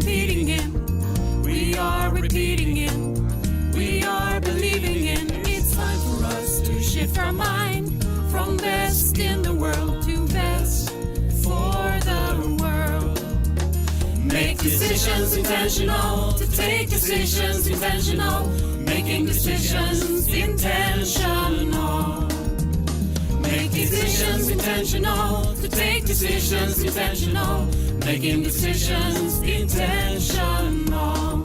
competing in, we are repeating in, we are believing in. It's time for us to shift our mind from best in the world to best for the world. Make decisions intentional, to take decisions intentional, making decisions intentional. Make decisions intentional, to take decisions intentional, making decisions intentional.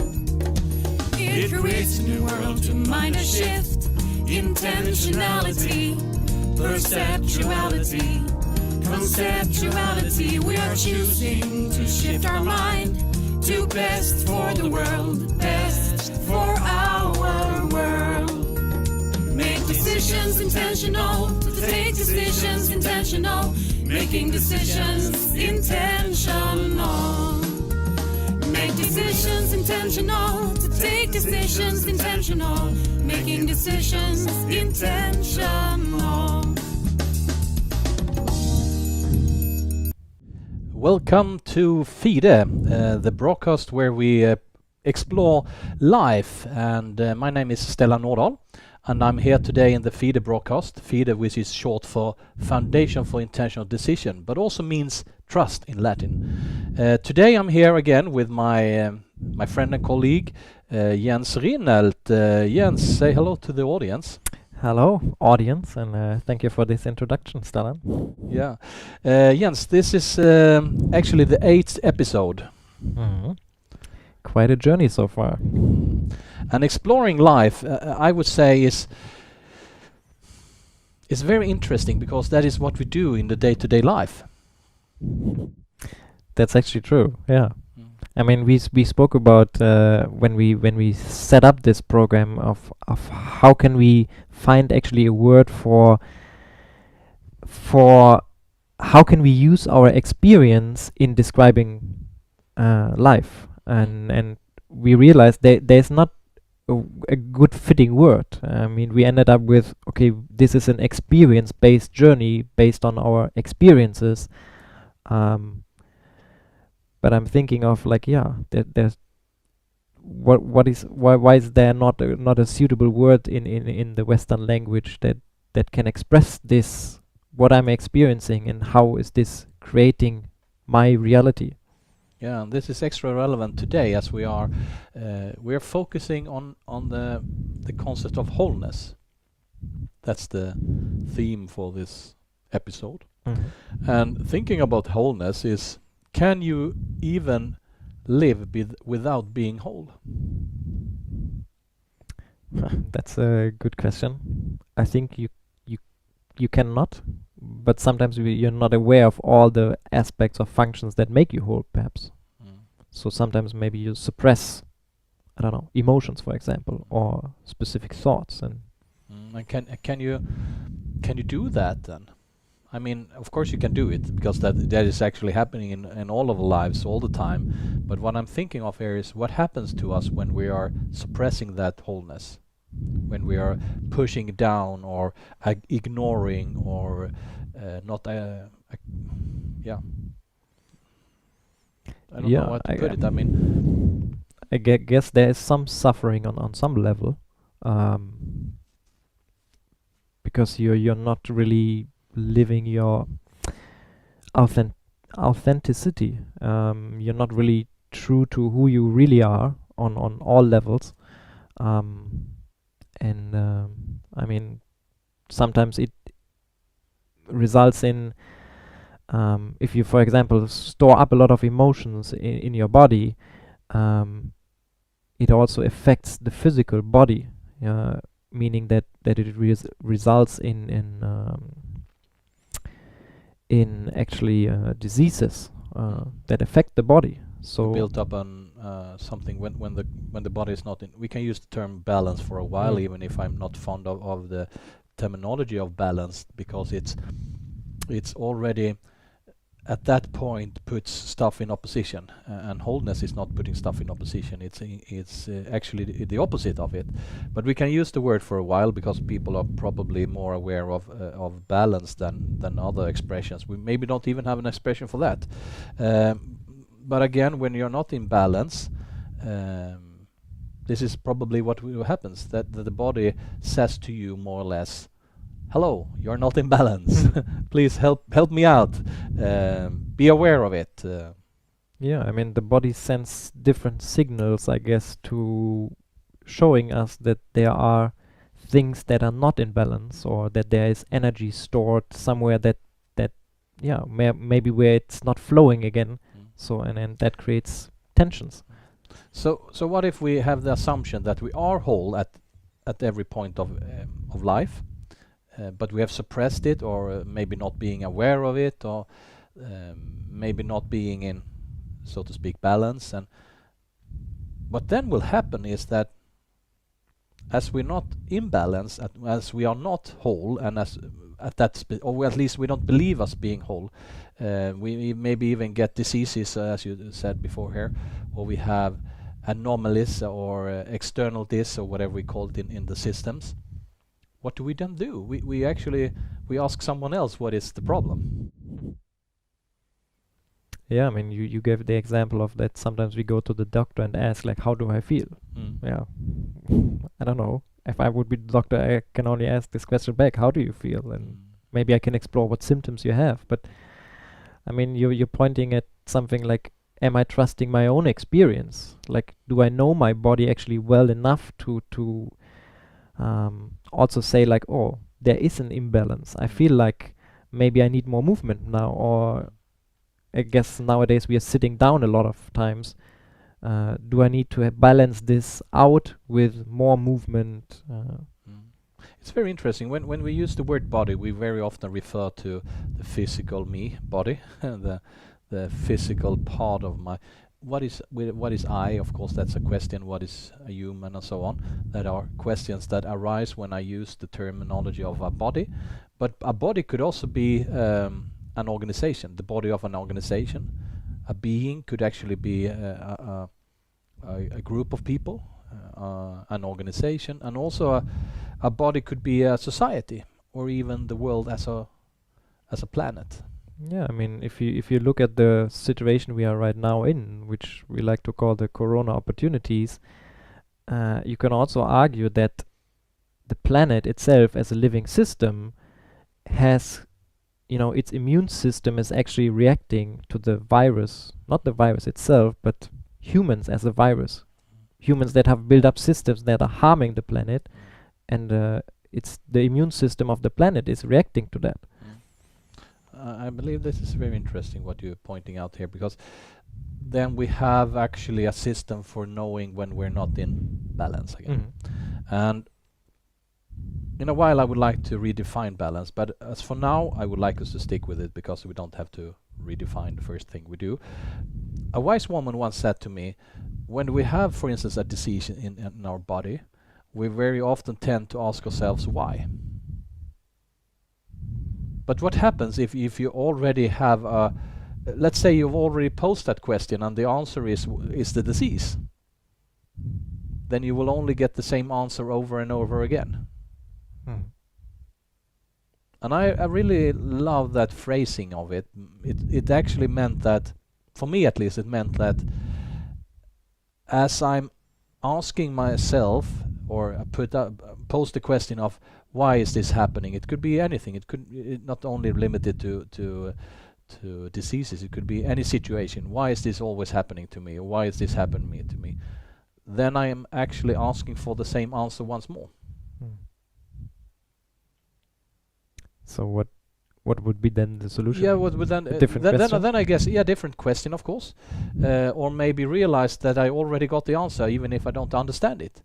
It creates a new world to mind a shift, intentionality, perceptuality, conceptuality. We are choosing to shift our mind to best for the world, best for our world. Make decisions intentional, to take decisions intentional, making decisions intentional. Make decisions intentional, to take decisions intentional, making decisions intentional. Welcome to FiDE, the broadcast where we explore life, and my name is Stellan Nordahl, and I'm here today in the FiDE broadcast. FiDE, which is short for Foundation for Intentional Decision, but also means trust in Latin. Today I'm here again with my friend and colleague Jens Rinnelt. Jens, say hello to the audience. Hello, audience, and thank you for this introduction, Stellan. Yeah, Jens, this is actually the 8th episode. Mm-hmm. Quite a journey so far. And exploring life, I would say, is very interesting, because that is what we do in the day-to-day life. That's actually true. Yeah. I mean, we spoke about when we set up this program of how can we find actually a word for how can we use our experience in describing life, and we realized there's not a good fitting word. I mean, we ended up with, okay, this is an experience-based journey based on our experiences. But I'm thinking of, like, there's why is there not a suitable word in the Western language that can express this, what I'm experiencing, and how is this creating my reality? Yeah, and this is extra relevant today, as we are focusing on the concept of wholeness. That's the theme for this episode. Mm-hmm. And thinking about wholeness is, can you even live without being whole? That's a good question. I think you cannot, but sometimes you're not aware of all the aspects or functions that make you whole, perhaps. So sometimes maybe you suppress, I don't know, emotions, for example, or specific thoughts. And can you do that then? I mean, of course you can do it, because that is actually happening in all of our lives all the time. But what I'm thinking of here is, what happens to us when we are suppressing that wholeness, when we are pushing down or ignoring or not. Yeah. I don't know how to put it. I mean, I guess there is some suffering on some level, because you're not really living your authenticity. You're not really true to who you really are on all levels. I mean, sometimes it results in, if you, for example, store up a lot of emotions in your body, it also affects the physical body, meaning that it results in actually diseases that affect the body. So built up on something when the body is not in. We can use the term balance for a while, even if I'm not fond of the terminology of balance, because it's already at that point puts stuff in opposition, and wholeness is not putting stuff in opposition. It's actually the opposite of it. But we can use the word for a while, because people are probably more aware of balance than other expressions. We maybe don't even have an expression for that. but again, when you're not in balance, this is probably what happens, that the body says to you more or less, hello, you're not in balance. Please help me out. Be aware of it. Yeah, I mean the body sends different signals, I guess, to showing us that there are things that are not in balance, or that there is energy stored somewhere that yeah, maybe where it's not flowing again. So and that creates tensions. So what if we have the assumption that we are whole at every point of life, but we have suppressed it, or maybe not being aware of it, or maybe not being in, so to speak, balance. And what then will happen is that as we're not in balance, as we are not whole, and as at that or at least we don't believe us being whole, we maybe even get diseases, as you said before here, or we have anomalies or external this, or whatever we call it in the systems. What do we then do? We actually ask someone else what is the problem. Yeah, I mean you gave the example of that sometimes we go to the doctor and ask like, how do I feel? Yeah, I don't know. If I would be the doctor, I can only ask this question back, how do you feel? And maybe I can explore what symptoms you have. But I mean, you're pointing at something like, am I trusting my own experience? Like, do I know my body actually well enough to also say like, oh, there is an imbalance. I feel like maybe I need more movement now, or I guess nowadays we are sitting down a lot of times. Do I need to balance this out with more movement? It's very interesting. When we use the word body, we very often refer to the physical me, body, the physical part of my. What is I? Of course, that's a question. What is a human, and so on? That are questions that arise when I use the terminology of a body. But a body could also be an organization, the body of an organization. A being could actually be a group of people, an organization, and also a body could be a society, or even the world as a planet. Yeah, I mean, if you look at the situation we are right now in, which we like to call the corona opportunities, you can also argue that the planet itself as a living system has, its immune system is actually reacting to the virus, not the virus itself, but humans as a virus. Humans that have built up systems that are harming the planet, and it's the immune system of the planet is reacting to that. I believe this is very interesting what you're pointing out here, because then we have actually a system for knowing when we're not in balance again. And in a while I would like to redefine balance, but as for now I would like us to stick with it, because we don't have to redefine the first thing we do. A wise woman once said to me, when we have, for instance, a disease in our body, we very often tend to ask ourselves why. But what happens if you already have a, let's say you've already posed that question and the answer is the disease, then you will only get the same answer over and over again. And I really love that phrasing of it. It actually meant that, for me at least, it meant that as I'm asking myself, or pose the question of why is this happening? It could be anything. It could not only limited to diseases. It could be any situation. Why is this always happening to me? Or why is this happening to me? Then I am actually asking for the same answer once more. So what would be then the solution? Yeah, what would then different question? then I guess, yeah, different question, of course, or maybe realize that I already got the answer, even if I don't understand it.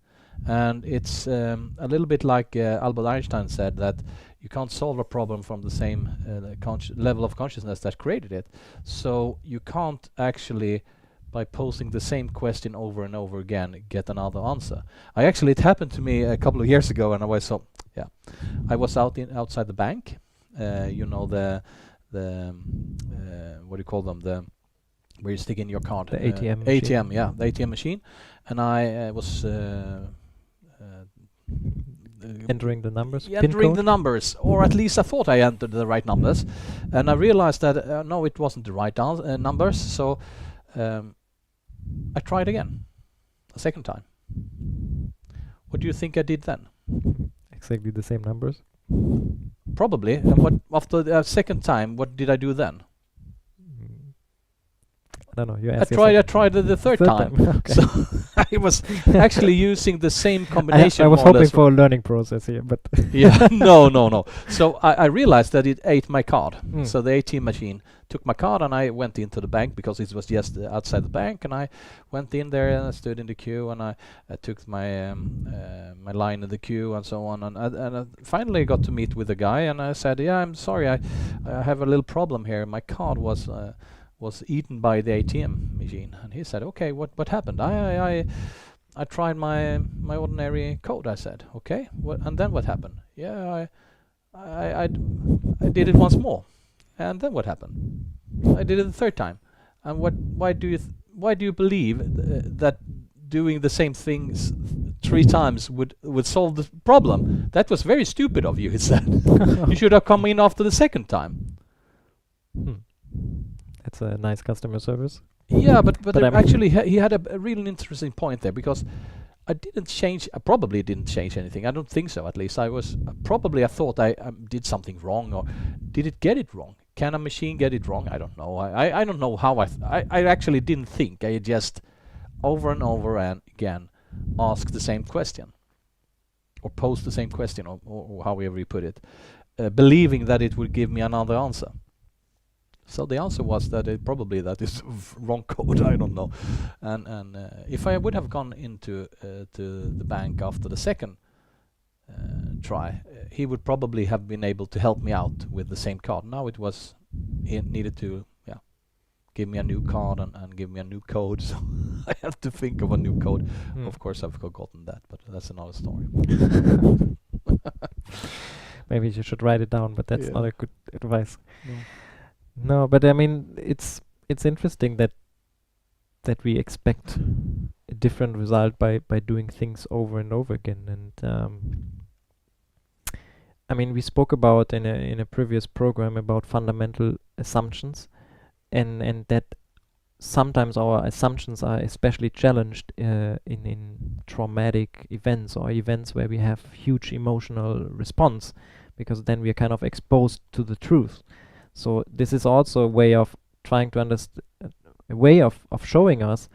And it's a little bit like Albert Einstein said, that you can't solve a problem from the same level of consciousness that created it. So you can't actually, by posing the same question over and over again, get another answer. It happened to me a couple of years ago, and I was outside the bank, the what do you call them, where you stick in your card, the ATM ATM machine. Yeah, the ATM machine, and I was entering the numbers, entering the numbers, or at least I thought I entered the right numbers, and I realized that no, it wasn't the right numbers. So I tried again, a second time. What do you think I did then? Exactly the same numbers. Probably. And what after the second time, what did I do then? I don't know. You I asked tried it the third time. Okay. So I was actually using the same combination. I was more or hoping less. for a learning process here, but Yeah, no. So I realized that it ate my card. Mm. So the ATM machine took my card, and I went into the bank because it was just outside the bank. And I went in there and I stood in the queue, and I took my my line in the queue and so on. And I finally got to meet with the guy, and I said, "Yeah, I'm sorry, I have a little problem here. My card was eaten by the ATM machine." And he said, "Okay, what happened?" I tried my ordinary code. I said, "Okay, and then what happened?" "Yeah, I did it once more." "And then what happened?" "I did it the third time." "And why do you believe that doing the same things 3 times would solve the problem? That was very stupid of you," he said. "You should have come in after the second time." That's a nice customer service. Yeah, but I mean- actually he had a really interesting point there, because I probably didn't change anything. I don't think so, at least. I thought I did something wrong, or did it get it wrong? Can a machine get it wrong? I don't know. I don't know how I actually didn't think. I just over and over and again asked the same question, or posed the same question, or however you put it, believing that it would give me another answer. So the answer was that that is wrong code. I don't know. And if I would have gone into to the bank after the second try, he would probably have been able to help me out with the same card. Now he needed to give me a new card and give me a new code. So I have to think of a new code. Of course, I've forgotten that, but that's another story. Maybe you should write it down, but that's Yeah. not a good advice. No. No, but I mean, it's interesting that we expect a different result by doing things over and over again. And I mean, we spoke about in a previous program about fundamental assumptions, and that sometimes our assumptions are especially challenged in traumatic events, or events where we have huge emotional response, because then we are kind of exposed to the truth. So this is also a way of trying to understand, a way of showing us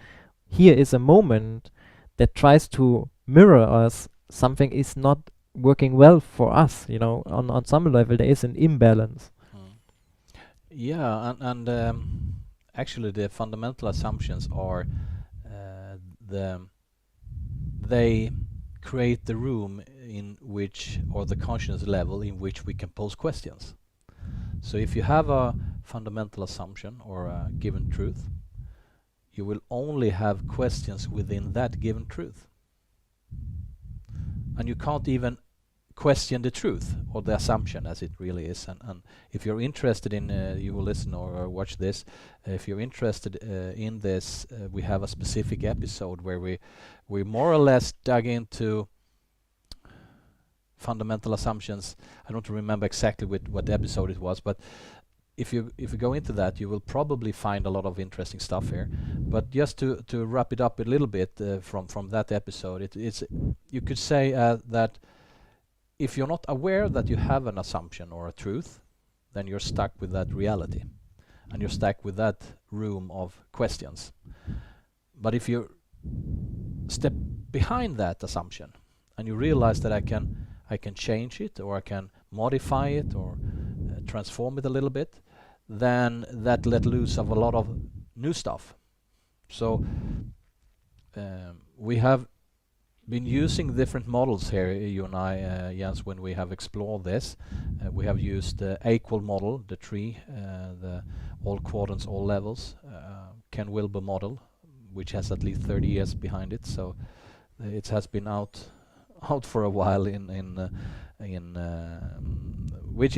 here is a moment that tries to mirror us. Something is not working well for us, on some level there is an imbalance. Yeah, and actually the fundamental assumptions are they create the room in which, or the consciousness level in which we can pose questions. So if you have a fundamental assumption or a given truth, you will only have questions within that given truth. And you can't even question the truth or the assumption as it really is. And if you're interested in, you will listen or watch this, if you're interested in this, we have a specific episode where we more or less dug into fundamental assumptions. I don't remember exactly what episode it was, but if you go into that, you will probably find a lot of interesting stuff here. But just to wrap it up a little bit from that episode, it's you could say that if you're not aware that you have an assumption or a truth, then you're stuck with that reality, and you're stuck with that room of questions. But if you step behind that assumption and you realize that I can change it, or I can modify it, or transform it a little bit, then that let loose of a lot of new stuff. So we have been using different models here, you and I, Jens, when we have explored this. We have used the equal model, the tree, the all quadrants, all levels, Ken Wilber model, which has at least 30 years behind it. So it has been out for a while which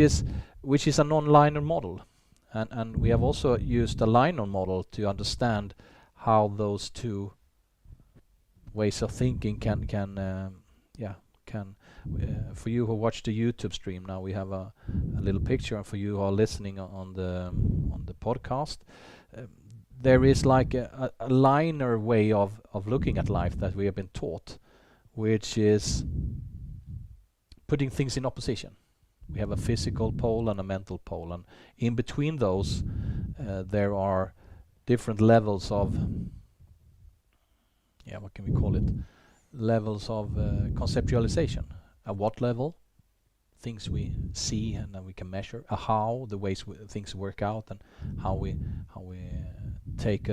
is a non-linear model, and we have also used a linear model to understand how those two ways of thinking can for you who watch the YouTube stream now, we have a little picture, and for you who are listening on the podcast, there is like a linear way of looking at life that we have been taught, which is putting things in opposition. We have a physical pole and a mental pole, and in between those there are different levels of, what can we call it? Levels of conceptualization. At what level? Things we see and then we can measure. How, the ways things work out, and how we take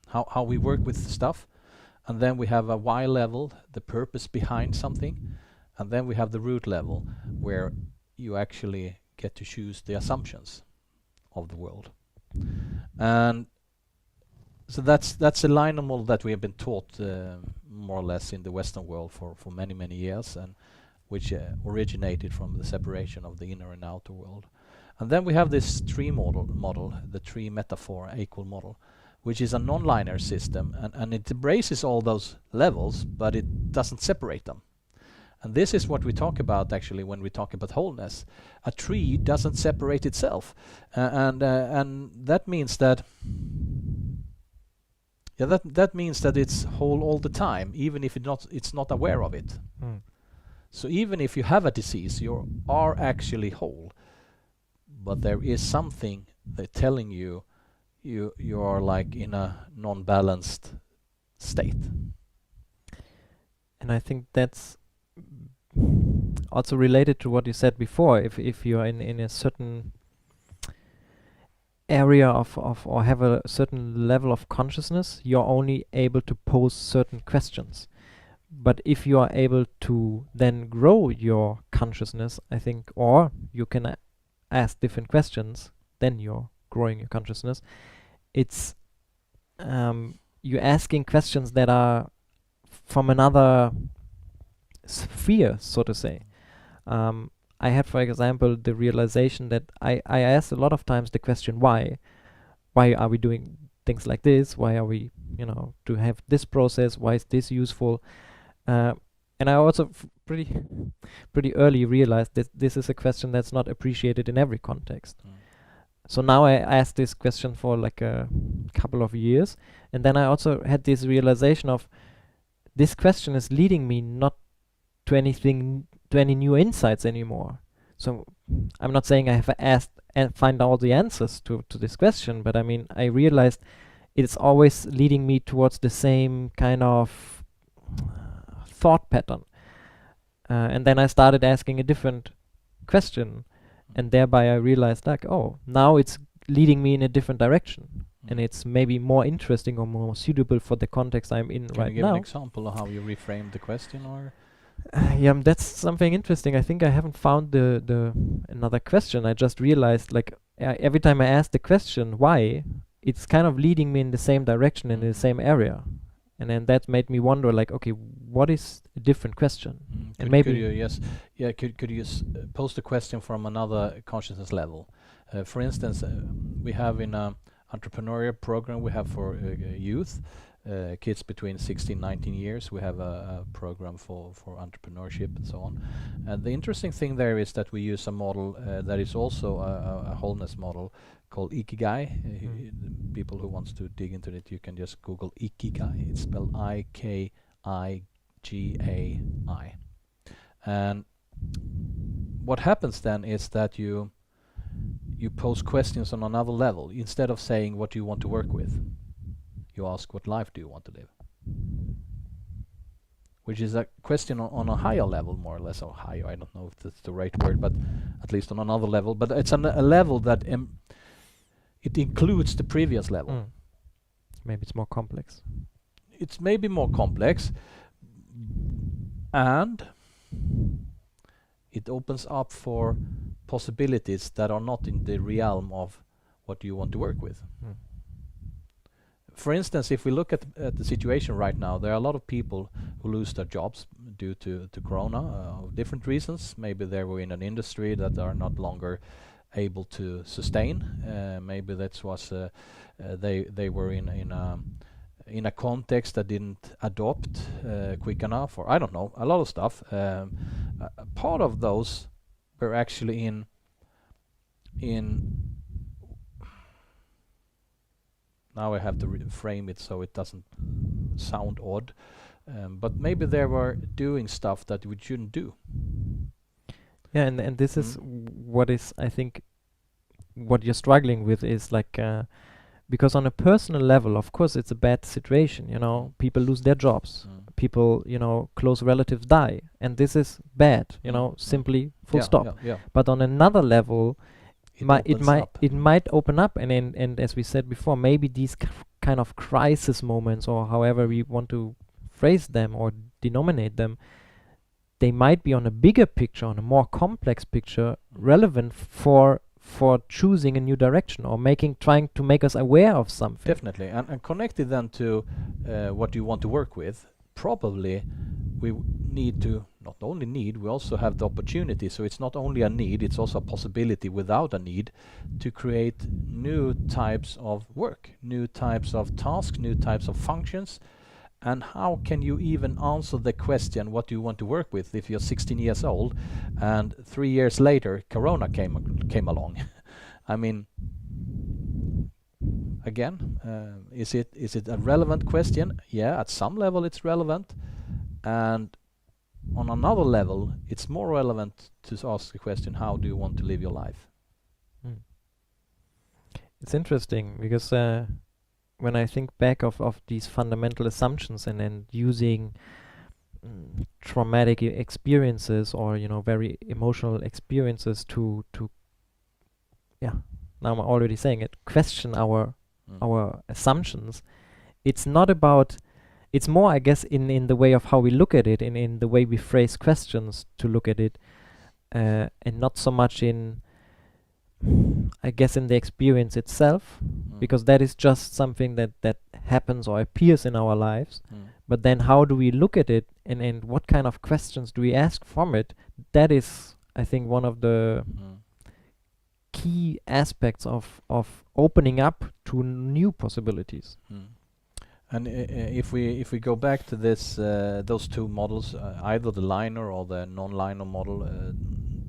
how we work with stuff. And then we have a Y level, the purpose behind something. And then we have the root level, where you actually get to choose the assumptions of the world. And so that's a linear model that we have been taught more or less in the Western world for many years, and which originated from the separation of the inner and outer world. And then we have this tree model, the tree metaphor equal model, which is a non-linear system, and it embraces all those levels, but it doesn't separate them. And this is what we talk about actually when we talk about wholeness. A tree doesn't separate itself, and that means that that means that it's whole all the time, even if it's not aware of it. So even if you have a disease, you are actually whole, but there is something that telling you you are like in a non-balanced state. And I think that's also related to what you said before. If you are in a certain area of or have a certain level of consciousness, you're only able to pose certain questions. But if you are able to then grow your consciousness, I think, or you can ask different questions, then you're growing your consciousness. It's you're asking questions that are from another sphere, so to say. I had, for example, the realization that I asked a lot of times the question, why? Why are we doing things like this? Why are we, to have this process? Why is this useful? And I also pretty early realized that this is a question that's not appreciated in every context. So now I ask this question for like a couple of years, and then I also had this realization of this question is leading me not to any new insights anymore. So I'm not saying I have asked and find all the answers to this question, but I mean, I realized it's always leading me towards the same kind of thought pattern. And then I started asking a different question, and thereby I realized like, oh, now it's leading me in a different direction, and it's maybe more interesting or more suitable for the context I'm in right now. Can you give an example of how you reframed the question, or? That's something interesting. I think I haven't found the another question. I just realized like every time I ask the question why, it's kind of leading me in the same direction in the same area, and then that made me wonder like, okay, what is a different question? And maybe could you pose the question from another consciousness level? For instance, we have in a entrepreneurial program we have for youth. Kids between 16 and 19 years, we have a program for entrepreneurship and so on. And the interesting thing there is that we use a model that is also a wholeness model called Ikigai. People who wants to dig into it, you can just Google Ikigai. It's spelled Ikigai. And what happens then is that you pose questions on another level. Instead of saying what do you want to work with, you ask what life do you want to live, which is a question on a higher level, more or less, or higher, I don't know if that's the right word, but at least on another level. But it's a level that it includes the previous level. Maybe it's more complex. It's maybe more complex, and it opens up for possibilities that are not in the realm of what you want to work with. For instance, if we look at the situation right now, there are a lot of people who lose their jobs due to Corona, of different reasons. Maybe they were in an industry that are not longer able to sustain. Maybe that was they were in a context that didn't adopt quick enough, or I don't know, a lot of stuff. Part of those were actually in now I have to frame it so it doesn't sound odd. But maybe they were doing stuff that we shouldn't do. Yeah, and this is what is, I think, what you're struggling with is like, because on a personal level, of course, it's a bad situation. You know, people lose their jobs. People, you know, close relatives die, and this is bad. You know, simply full stop. But on another level, it might open up, and as we said before, maybe these kind of crisis moments, or however we want to phrase them or denominate them, they might be on a bigger picture, on a more complex picture, relevant for choosing a new direction, or trying to make us aware of something. Definitely, and connected then to what you want to work with. Probably we need to not only need, we also have the opportunity. So it's not only a need, it's also a possibility without a need to create new types of work, new types of tasks, new types of functions. And how can you even answer the question what do you want to work with if you're 16 years old and 3 years later Corona came along? I mean, again, is it a relevant question? Yeah, at some level it's relevant, and on another level it's more relevant to ask the question, how do you want to live your life? It's interesting because when I think back of these fundamental assumptions and using traumatic experiences, or you know, very emotional experiences to now I'm already saying it, question our assumptions. It's not about, it's more, I guess, in the way of how we look at it, in the way we phrase questions to look at it, and not so much in, I guess, in the experience itself, because that is just something that happens or appears in our lives. But then how do we look at it, and what kind of questions do we ask from it? That is, I think, one of the key aspects of opening up to new possibilities. And if we go back to this, those two models, either the linear or the non-linear model,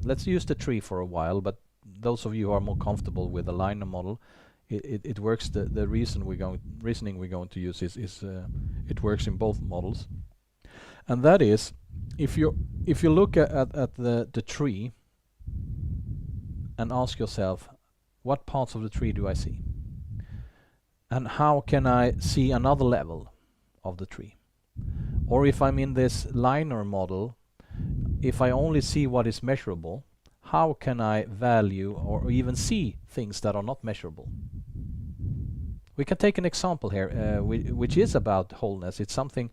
let's use the tree for a while. But those of you who are more comfortable with the linear model, it works. The reasoning we're going to use is it works in both models, and that is, if you look at the tree and ask yourself, what parts of the tree do I see? And how can I see another level of the tree? Or if I'm in this linear model, if I only see what is measurable, how can I value or even see things that are not measurable? We can take an example here, which is about wholeness. It's something,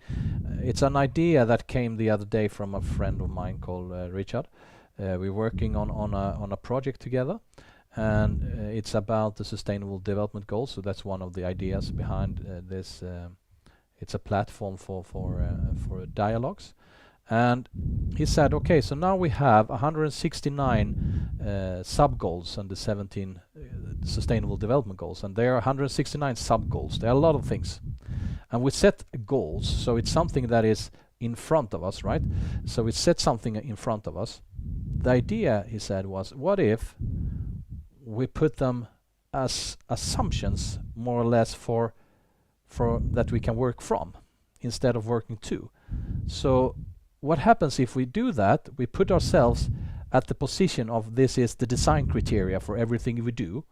it's an idea that came the other day from a friend of mine called Richard. We're working on a project together, and it's about the Sustainable Development Goals. So that's one of the ideas behind this. It's a platform for dialogues. And he said, okay, so now we have 169 sub-goals and the 17 Sustainable Development Goals, and there are 169 sub-goals. There are a lot of things. And we set goals, so it's something that is in front of us, right? So we set something in front of us. The idea, he said, was, what if we put them as assumptions, more or less, for that we can work from, instead of working to? So what happens if we do that? We put ourselves at the position of this is the design criteria for everything we do.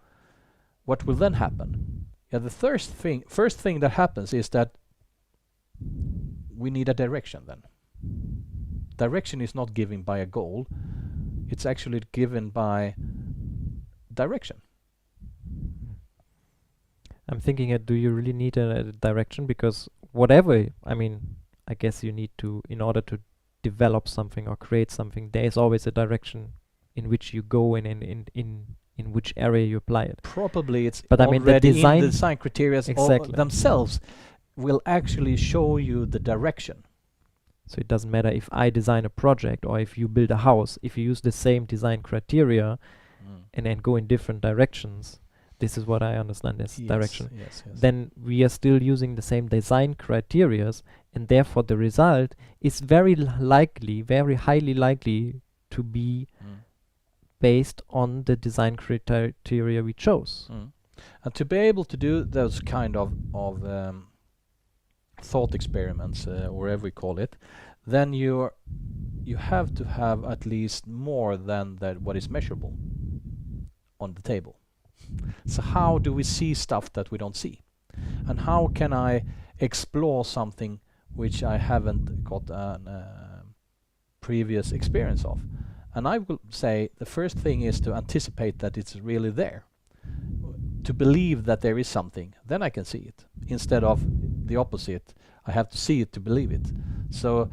What will then happen? Yeah, the first thing that happens is that we need a direction then. Direction is not given by a goal. It's actually given by direction. I'm thinking, do you really need a direction? Because whatever, I mean, I guess you need to, in order to develop something or create something, there is always a direction in which you go and in which area you apply it. Probably it's, but I mean, the design criteria exactly themselves will actually show you the direction. So it doesn't matter if I design a project or if you build a house, if you use the same design criteria and then go in different directions. This is what I understand as direction. Yes. Then we are still using the same design criterias, and therefore the result is very highly likely to be based on the design criteria we chose. And to be able to do those kind of thought experiments, or whatever we call it, then you have to have at least more than that what is measurable on the table. So how do we see stuff that we don't see? And how can I explore something which I haven't got a previous experience of? And I will say the first thing is to anticipate that it's really there. To believe that there is something, then I can see it. Instead of the opposite, I have to see it to believe it. So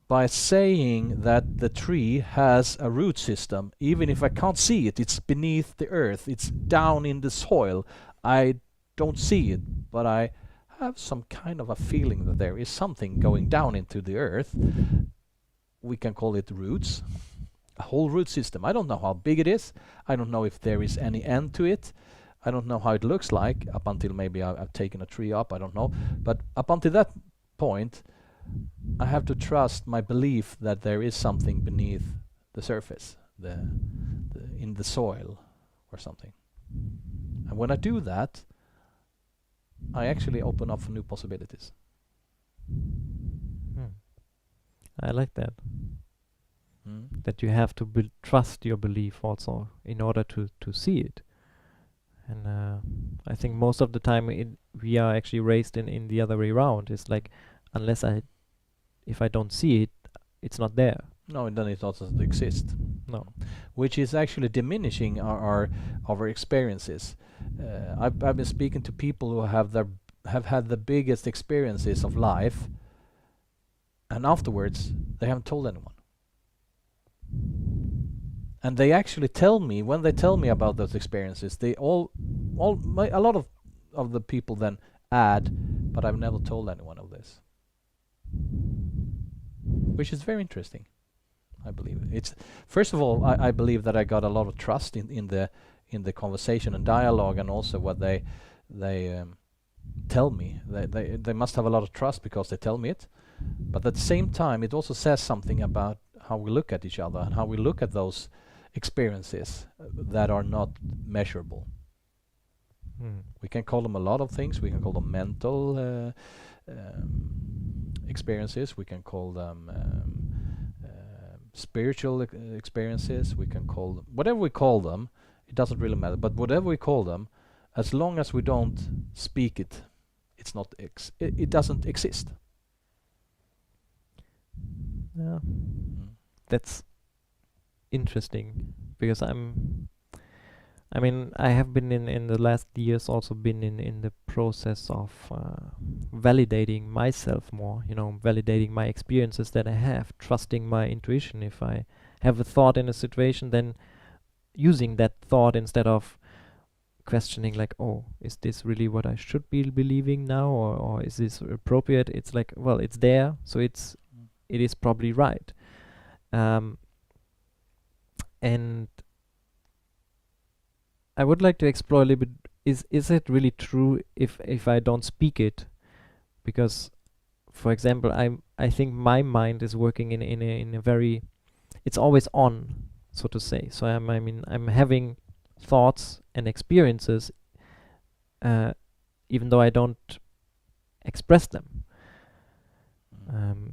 by saying that the tree has a root system, even if I can't see it, it's beneath the earth, it's down in the soil, I don't see it, but I have some kind of a feeling that there is something going down into the earth. We can call it roots, a whole root system. I don't know how big it is. I don't know if there is any end to it. I don't know how it looks like up until maybe I've taken a tree up, I don't know. But up until that point, I have to trust my belief that there is something beneath the surface, in the soil or something. And when I do that, I actually open up for new possibilities. I like that. That you have to trust your belief also in order to see it. And I think most of the time we are actually raised in the other way around. It's like, if I don't see it, it's not there. No, and then it doesn't exist. No. Which is actually diminishing our experiences. I've been speaking to people who have had the biggest experiences of life, and afterwards they haven't told anyone. And they actually tell me, when they tell me about those experiences, they a lot of the people then add, but I've never told anyone of this. Which is very interesting, I believe. It's first of all, I believe that I got a lot of trust in the conversation and dialogue, and also what they tell me. They must have a lot of trust because they tell me it. But at the same time, it also says something about how we look at each other and how we look at those experiences that are not measurable. We can call them a lot of things. We can call them mental experiences. We can call them spiritual experiences. We can call them whatever we call them. It doesn't really matter. But whatever we call them, as long as we don't speak it, it's not it doesn't exist. Yeah, that's interesting, because I have been in the last years also been in the process of validating myself more, validating my experiences that I have, trusting my intuition. If I have a thought in a situation, then using that thought instead of questioning like, oh, is this really what I should be believing now, or is this appropriate? It's like, well, it's there, so it is probably right. And I would like to explore a little bit, is it really true if I don't speak it? Because, for example, I think my mind is working in a very, it's always on, so to say. So I'm having thoughts and experiences, even though I don't express them.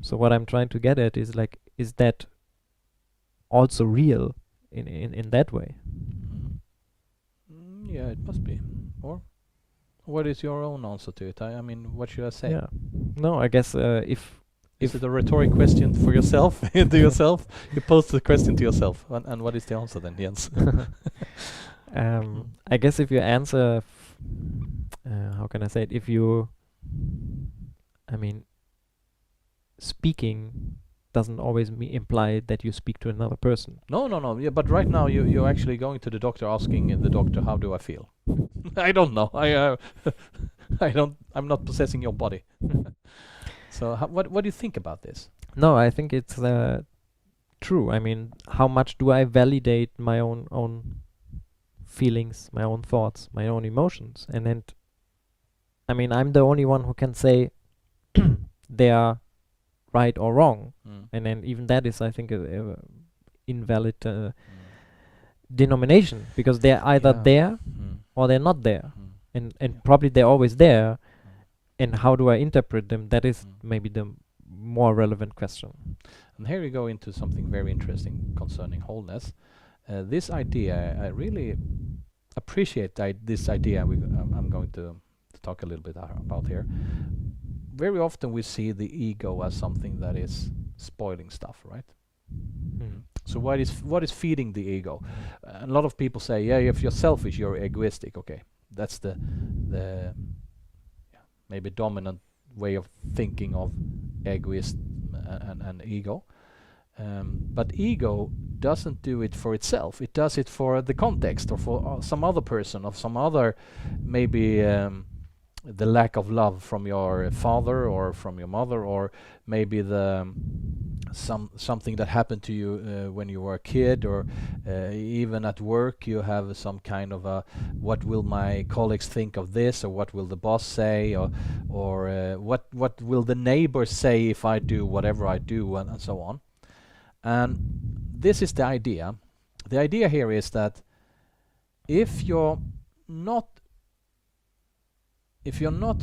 So what I'm trying to get at is like, is that also real in that way? Yeah, it must be. Or what is your own answer to it? I mean, what should I say? Yeah. No, I guess if Is it a rhetoric question for yourself, to yourself? You pose the question to yourself, and what is the answer then, Jens? I guess if you answer, how can I say it? Speaking doesn't always imply that you speak to another person. No. Yeah, but right now you're actually going to the doctor, asking the doctor, how do I feel? I don't know. I'm not possessing your body. So what do you think about this? No, I think it's true. I mean, how much do I validate my own feelings, my own thoughts, my own emotions? And then, I'm the only one who can say they are right or wrong. And then even that is, I think, a invalid denomination, because they're either there or they're not there. and probably they're always there. And how do I interpret them? That is maybe the more relevant question. And here we go into something very interesting concerning wholeness. This idea, I really appreciate this idea I'm going to talk a little bit about here. Very often we see the ego as something that is spoiling stuff, right? So what is feeding the ego? A lot of people say, yeah, if you're selfish, you're egoistic. Okay, that's the maybe dominant way of thinking of egoist and ego. But ego doesn't do it for itself. It does it for the context, or for some other person, or some other, maybe the lack of love from your father or from your mother, or maybe the something that happened to you when you were a kid, or even at work you have some kind of a, what will my colleagues think of this, or what will the boss say, or what will the neighbors say if I do whatever I do, and so on. And this is the idea. The idea here is that if you're not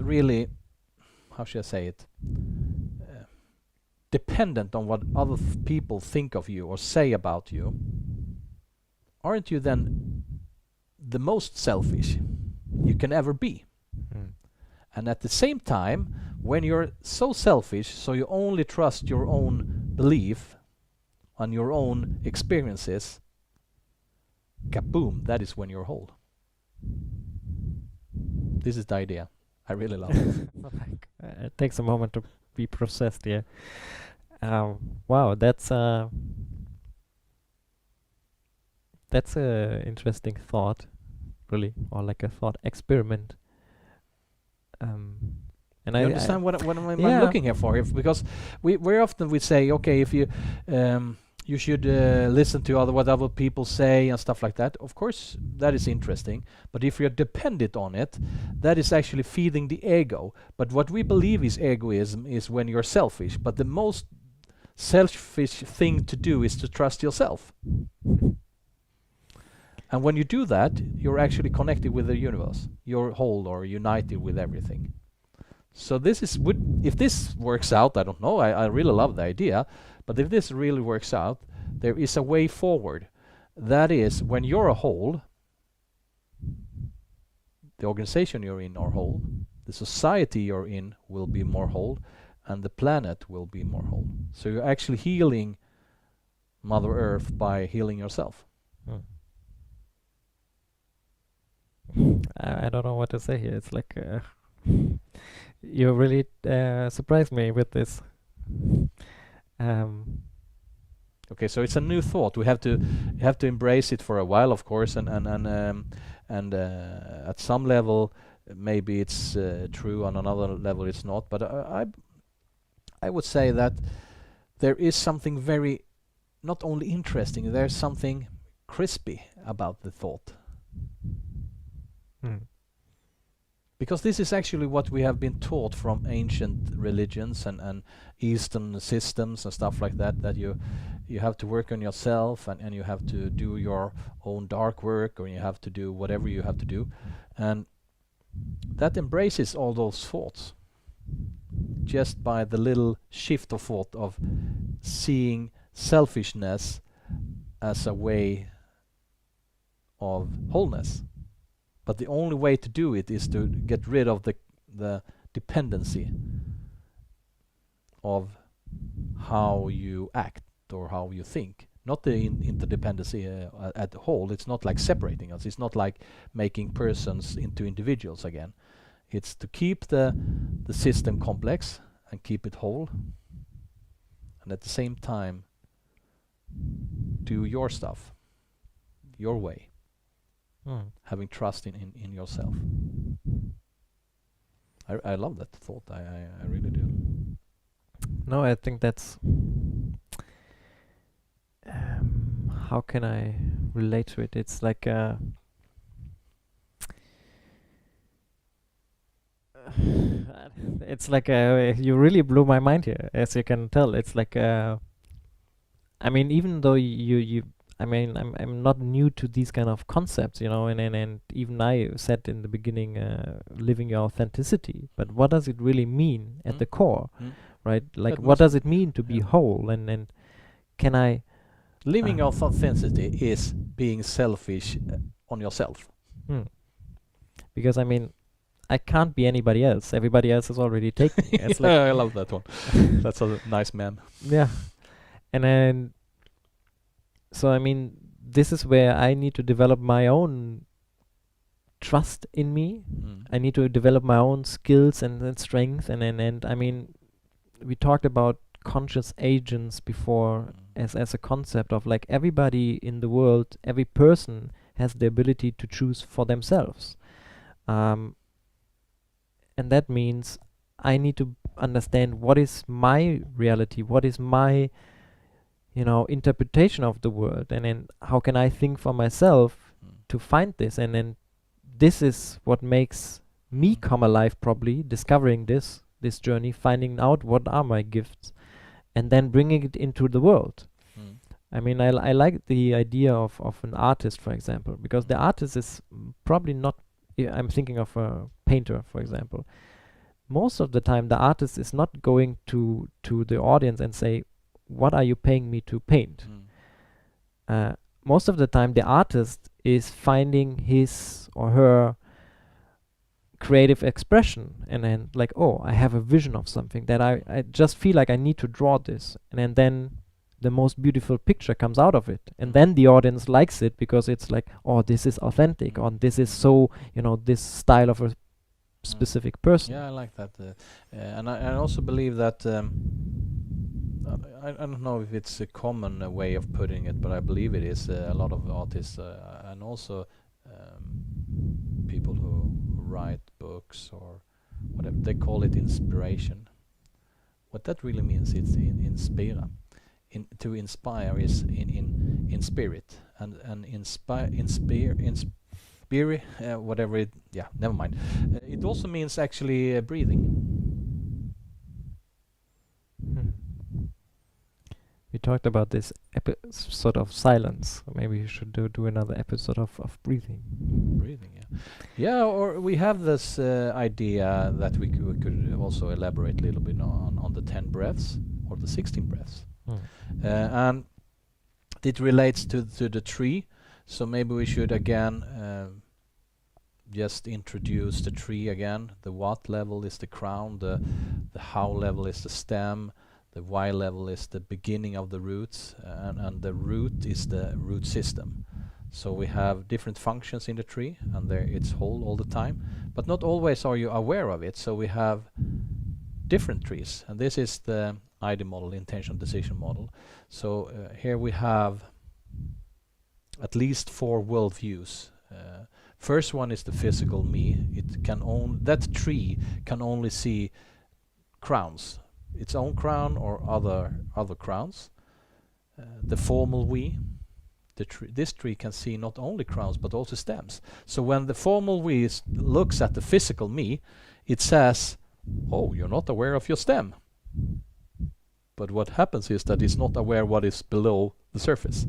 really, how should I say it, dependent on what other people think of you or say about you, aren't you then the most selfish you can ever be? And at the same time, when you're so selfish, so you only trust your own belief on your own experiences, kaboom, that is when you're whole. This is the idea. I really love it. It takes a moment to be processed here. Wow, that's a interesting thought, really, or like a thought experiment. And you understand what I'm looking here for? Because very often we say, okay, if you you should listen to what other people say and stuff like that. Of course, that is interesting. But if you're dependent on it, that is actually feeding the ego. But what we believe is egoism is when you're selfish. But the most selfish thing to do is to trust yourself. And when you do that, you're actually connected with the universe. You're whole or united with everything. So this is, if this works out, I don't know, I really love the idea, but if this really works out, there is a way forward. That is, when you're a whole, the organization you're in are whole, the society you're in will be more whole, and the planet will be more whole. So you're actually healing Mother Earth by healing yourself. I don't know what to say here. It's like you really surprised me with this. Okay, so it's a new thought. You have to embrace it for a while, of course, and at some level maybe it's true, on another level it's not. But I would say that there is something very, not only interesting, there's something crispy about the thought. Because this is actually what we have been taught from ancient religions and Eastern systems and stuff like that, that you have to work on yourself, and you have to do your own dark work, or you have to do whatever you have to do. And that embraces all those thoughts just by the little shift of thought of seeing selfishness as a way of wholeness. But the only way to do it is to get rid of the dependency of how you act or how you think. Not the interdependency at the whole. It's not like separating us. It's not like making persons into individuals again. It's to keep the system complex and keep it whole, and at the same time do your stuff, your way. Having trust in yourself. I love that thought. I really do. No, I think that's how can I relate to it? It's like it's like you really blew my mind here, as you can tell. It's like I mean, even though I mean, I'm not new to these kind of concepts, you know, and even I said in the beginning, living your authenticity. But what does it really mean at the core, right? Like, That what was- does it mean to be yeah. whole? And can I? Living your authenticity is being selfish on yourself. Because I mean, I can't be anybody else. Everybody else is already taken. It's like, I love that one. That's a nice meme. yeah, and then so I mean, this is where I need to develop my own trust in me. I need to develop my own skills and strength, and I mean, we talked about conscious agents before as a concept of like everybody in the world, every person has the ability to choose for themselves, and that means I need to understand what is my reality, what is my, you know, interpretation of the world, and then how can I think for myself to find this, and then this is what makes me come alive, probably discovering this journey, finding out what are my gifts, and then bringing it into the world. I mean, I like the idea of an artist, for example, because the artist is probably not, I'm thinking of a painter, for example. Most of the time, the artist is not going to the audience and say, what are you paying me to paint? Most of the time, the artist is finding his or her creative expression, and then like, oh, I have a vision of something that I just feel like I need to draw this, and then the most beautiful picture comes out of it, and then the audience likes it because it's like, oh, this is authentic, or this is so, you know, this style of a specific person. Yeah, I like that, and I also believe that I don't know if it's a common way of putting it, but I believe it is. A lot of artists and also people who write books or whatever, they call it inspiration. What that really means is inspira. To inspire is in spirit, and inspire whatever it. Yeah, never mind. It also means actually breathing. We talked about this sort of silence. Maybe you should do another episode of breathing. Breathing, yeah. Yeah, or we have this idea that we could also elaborate a little bit on the 10 breaths or the 16 breaths. And it relates to the tree, so maybe we should again just introduce the tree again. The what level is the crown, the how level is the stem, the why level is the beginning of the roots, and the root is the root system. So we have different functions in the tree, and it's whole all the time, but not always are you aware of it. So we have different trees, and this is the ID model, intention decision model. So here we have at least 4 worldviews. First one is the physical me. That tree can only see crowns, its own crown or other crowns. The formal we, this tree can see not only crowns but also stems. So when the formal we looks at the physical me, it says, oh, you're not aware of your stem. But what happens is that it's not aware what is below the surface.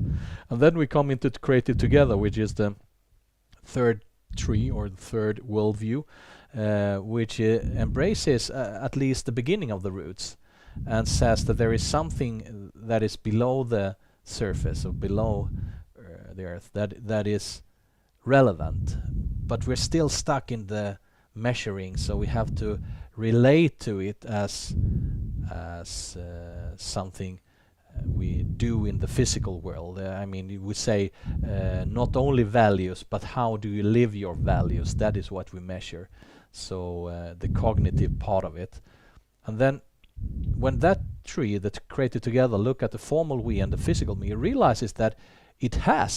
And then we come into creative together, which is the third tree or the third worldview, which embraces at least the beginning of the roots and says that there is something that is below the surface or below the earth that is relevant, but we're still stuck in the measuring, so we have to relate to it as something we do in the physical world. I mean, we say not only values, but how do you live your values? That is what we measure. So the cognitive part of it. And then when that tree that created together look at the formal we and the physical me, realizes that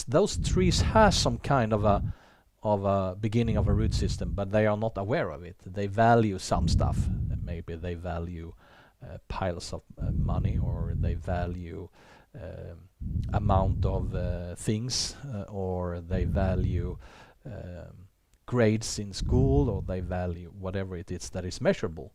those trees has some kind of a beginning of a root system, but they are not aware of it. They value some stuff. Maybe they value piles of money, or they value amount of things, or they value grades in school, or they value whatever it is that is measurable.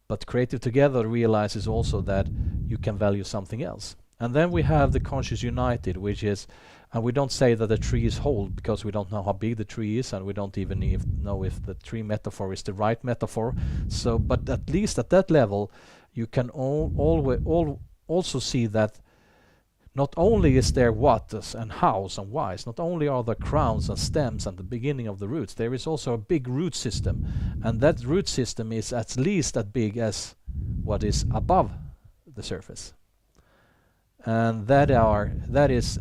But Creative Together realizes also that you can value something else. And then we have the Conscious United, which is And we don't say that the tree is whole because we don't know how big the tree is, and we don't even know if the tree metaphor is the right metaphor. So, but at least at that level, you can also see that not only is there whats and hows and whys, not only are there crowns and stems and the beginning of the roots, there is also a big root system, and that root system is at least as big as what is above the surface. And that is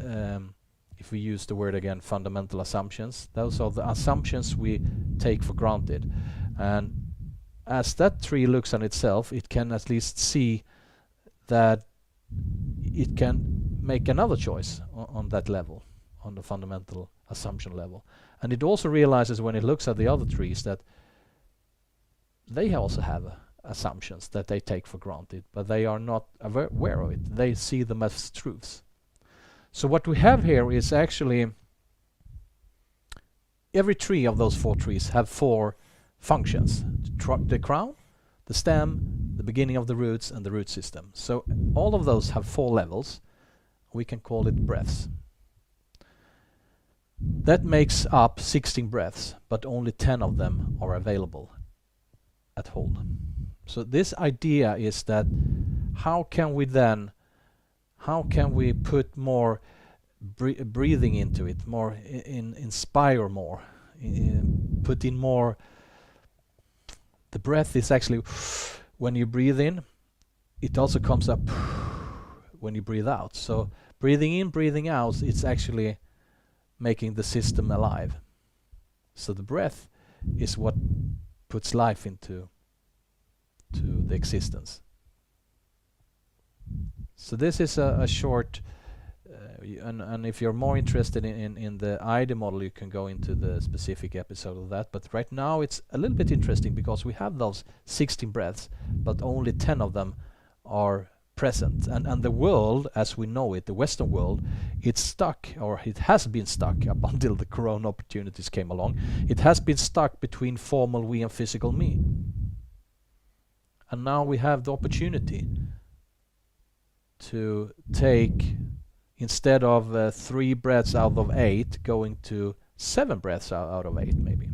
if we use the word again, fundamental assumptions. Those are the assumptions we take for granted. And as that tree looks on itself, it can at least see that it can make another choice on that level, on the fundamental assumption level. And it also realizes when it looks at the other trees that they also have assumptions that they take for granted, but they are not aware of it. They see them as truths. So what we have here is actually every tree of those 4 trees have 4 functions: the crown, the stem, the beginning of the roots, and the root system. So all of those have 4 levels. We can call it breaths. That makes up 16 breaths, but only 10 of them are available at whole. So this idea is that how can we put more breathing into it, more inspire more, put in more. The breath is actually, when you breathe in, it also comes up when you breathe out. So breathing in, breathing out, it's actually making the system alive. So the breath is what puts life into the existence. So this is a short, and if you're more interested in the IDE model, you can go into the specific episode of that. But right now it's a little bit interesting because we have those 16 breaths, but only 10 of them are present. And the world, as we know it, the Western world, it's stuck, or it has been stuck up until the corona opportunities came along. It has been stuck between formal we and physical me. And now we have the opportunity to take, instead of 3 breaths out of 8, going to 7 breaths out of 8 maybe.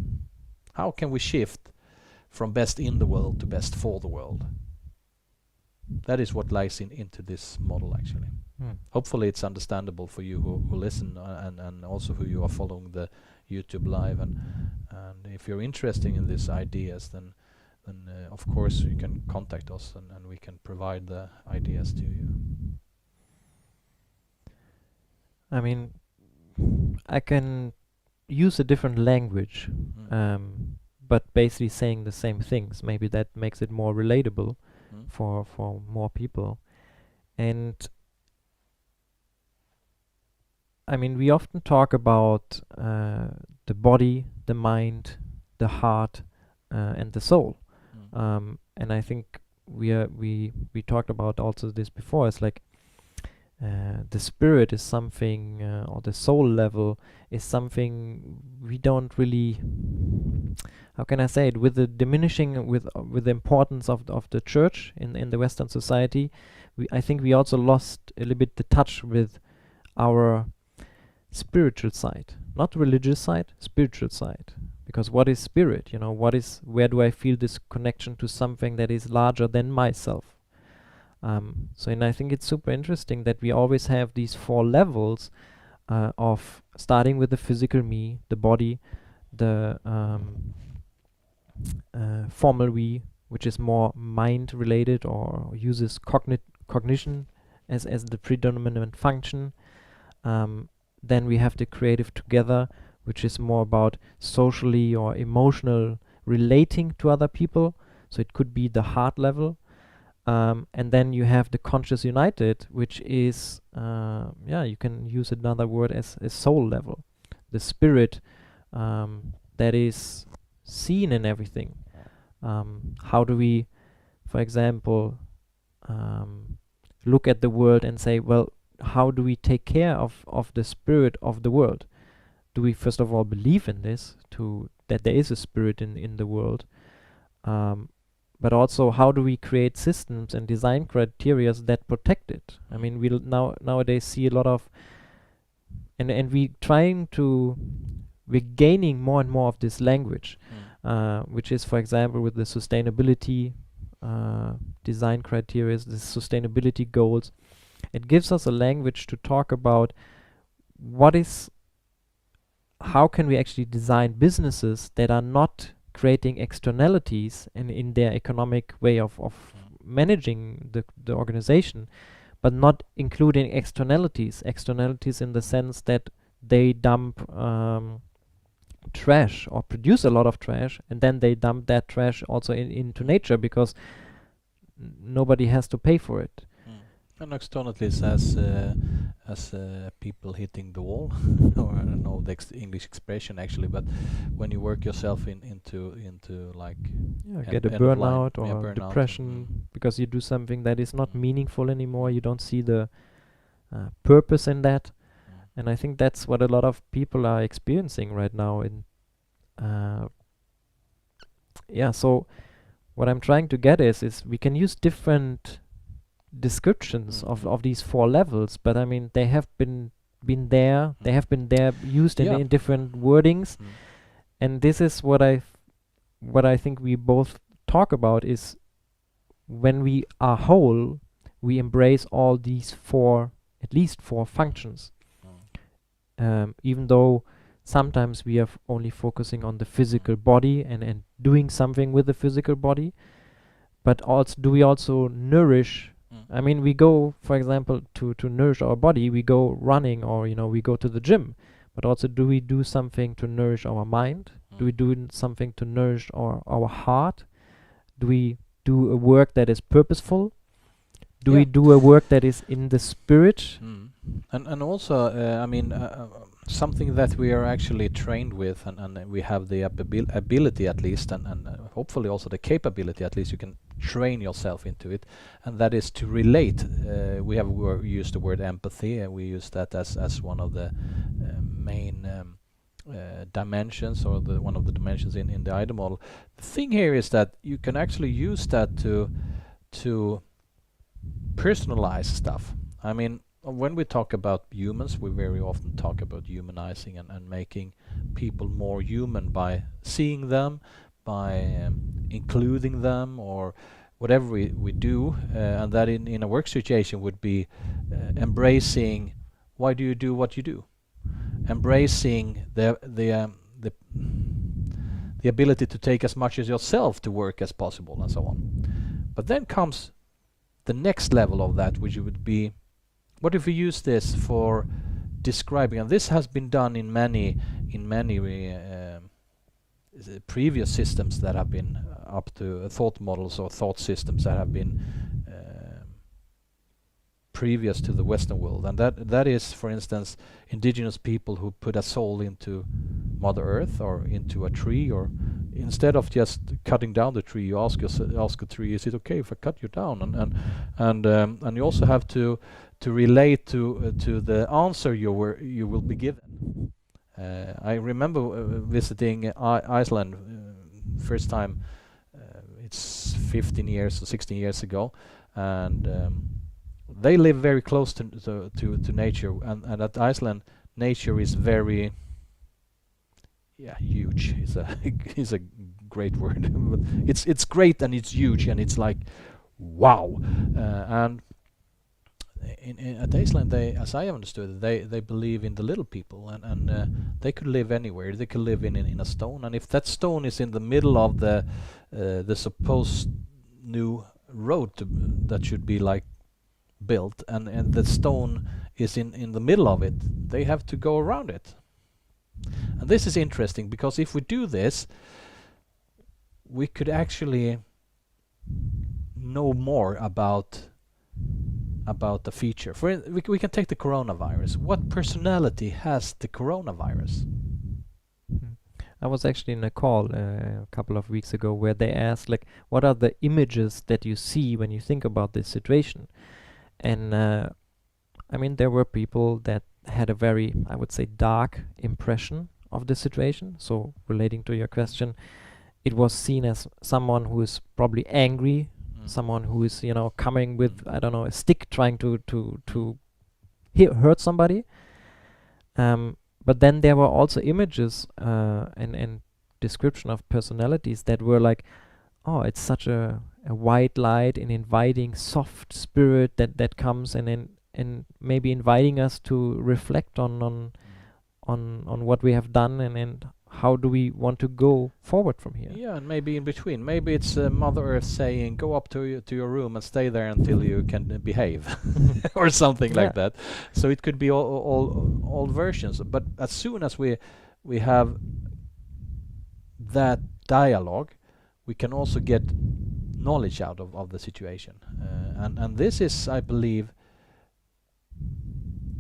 How can we shift from best in the world to best for the world? That is what lies into this model actually. Hopefully it's understandable for you who listen, and also who you are following the YouTube live. And if you're interested in these ideas, then of course you can contact us, and we can provide the ideas to you. I mean, I can use a different language, but basically saying the same things. Maybe that makes it more relatable for more people. And I mean, we often talk about the body, the mind, the heart, and the soul. And I think we talked about also this before. It's like the spirit is something, or the soul level is something we don't really. How can I say it? With the diminishing, with the importance of the church in the Western society, I think we also lost a little bit the touch with our spiritual side, not religious side, spiritual side. Because what is spirit? You know, where do I feel this connection to something that is larger than myself? And I think it's super interesting that we always have these 4 levels of starting with the physical me, the body, the formal we, which is more mind related or uses cognition as the predominant function. Then we have the creative together, which is more about socially or emotional relating to other people. So it could be the heart level. And then you have the conscious united, which is, you can use another word as soul level. The spirit that is seen in everything. How do we, for example, look at the world and say, well, how do we take care of the spirit of the world? Do we first of all believe in this, that there is a spirit in the world? But also, how do we create systems and design criteria that protect it? I mean, we nowadays see a lot of and we're gaining more and more of this language, which is, for example, with the sustainability design criteria, the sustainability goals. It gives us a language to talk about how can we actually design businesses that are not creating externalities in their economic way of managing the organization, but not including externalities in the sense that they dump trash or produce a lot of trash, and then they dump that trash also into nature because nobody has to pay for it. And externalities as people hitting the wall, or I don't know the English expression actually, but when you work yourself into like get a burnout or depression because you do something that is not meaningful anymore. You don't see the purpose in that, and I think that's what a lot of people are experiencing right now. So what I'm trying to get is we can use different descriptions of these 4 levels, but I mean they have been there. They have been there, used in different wordings, and this is what I think we both talk about is when we are whole, we embrace all these at least four functions. Even though sometimes we are only focusing on the physical body and doing something with the physical body, but do we also nourish? I mean, we go, for example, to nourish our body, we go running, or we go to the gym, but also do we do something to nourish our mind? Do we do something to nourish our heart? Do we do a work that is purposeful? Do we do a work that is in the spirit? And also, I mean, something that we are actually trained with, and we have the ability at least, and hopefully also the capability, at least you can train yourself into it, and that is to relate. We have used the word empathy, and we use that as one of the main dimensions, or one of the dimensions in the IDE model. The thing here is that you can actually use that to personalize stuff. I mean, when we talk about humans, we very often talk about humanizing and making people more human by seeing them, by including them, or whatever we do, and that in a work situation would be embracing why do you do what you do, embracing the ability to take as much as yourself to work as possible, and so on. But then comes the next level of that, which would be, what if we use this for describing? And this has been done in many previous systems that have been up to thought models or thought systems that have been previous to the Western world, and that is, for instance, indigenous people who put a soul into Mother Earth or into a tree, or instead of just cutting down the tree, you ask a tree, is it okay if I cut you down? And you also have to relate to the answer you will be given. I remember visiting Iceland first time. It's 15 years or 16 years ago, and they live very close to nature, and at Iceland, nature is very huge. It's a great word. But it's great, and it's huge, and it's like wow. And at Iceland, as I understood it, they believe in the little people, and they could live anywhere. They could live in a stone, and if that stone is in the middle of the supposed new road that should be like built, and the stone is in the middle of it, they have to go around it. And this is interesting, because if we do this, we could actually know more about the feature. We can take the coronavirus. What personality has the coronavirus? I was actually in a call a couple of weeks ago where they asked, like, what are the images that you see when you think about this situation? And I mean, there were people that had a very, I would say, dark impression of the situation. So relating to your question, it was seen as someone who is probably angry, someone who is, coming with, I don't know, a stick trying to hurt somebody. But then there were also images and description of personalities that were like, oh, it's such a white light, an inviting, soft spirit that comes and maybe inviting us to reflect on what we have done and how do we want to go forward from here. Yeah, and maybe in between. Maybe it's Mother Earth saying, "Go up to your room and stay there until you can behave," or something like that. So it could be all versions. But as soon as we have that dialogue, we can also get knowledge out of the situation, and this is, I believe,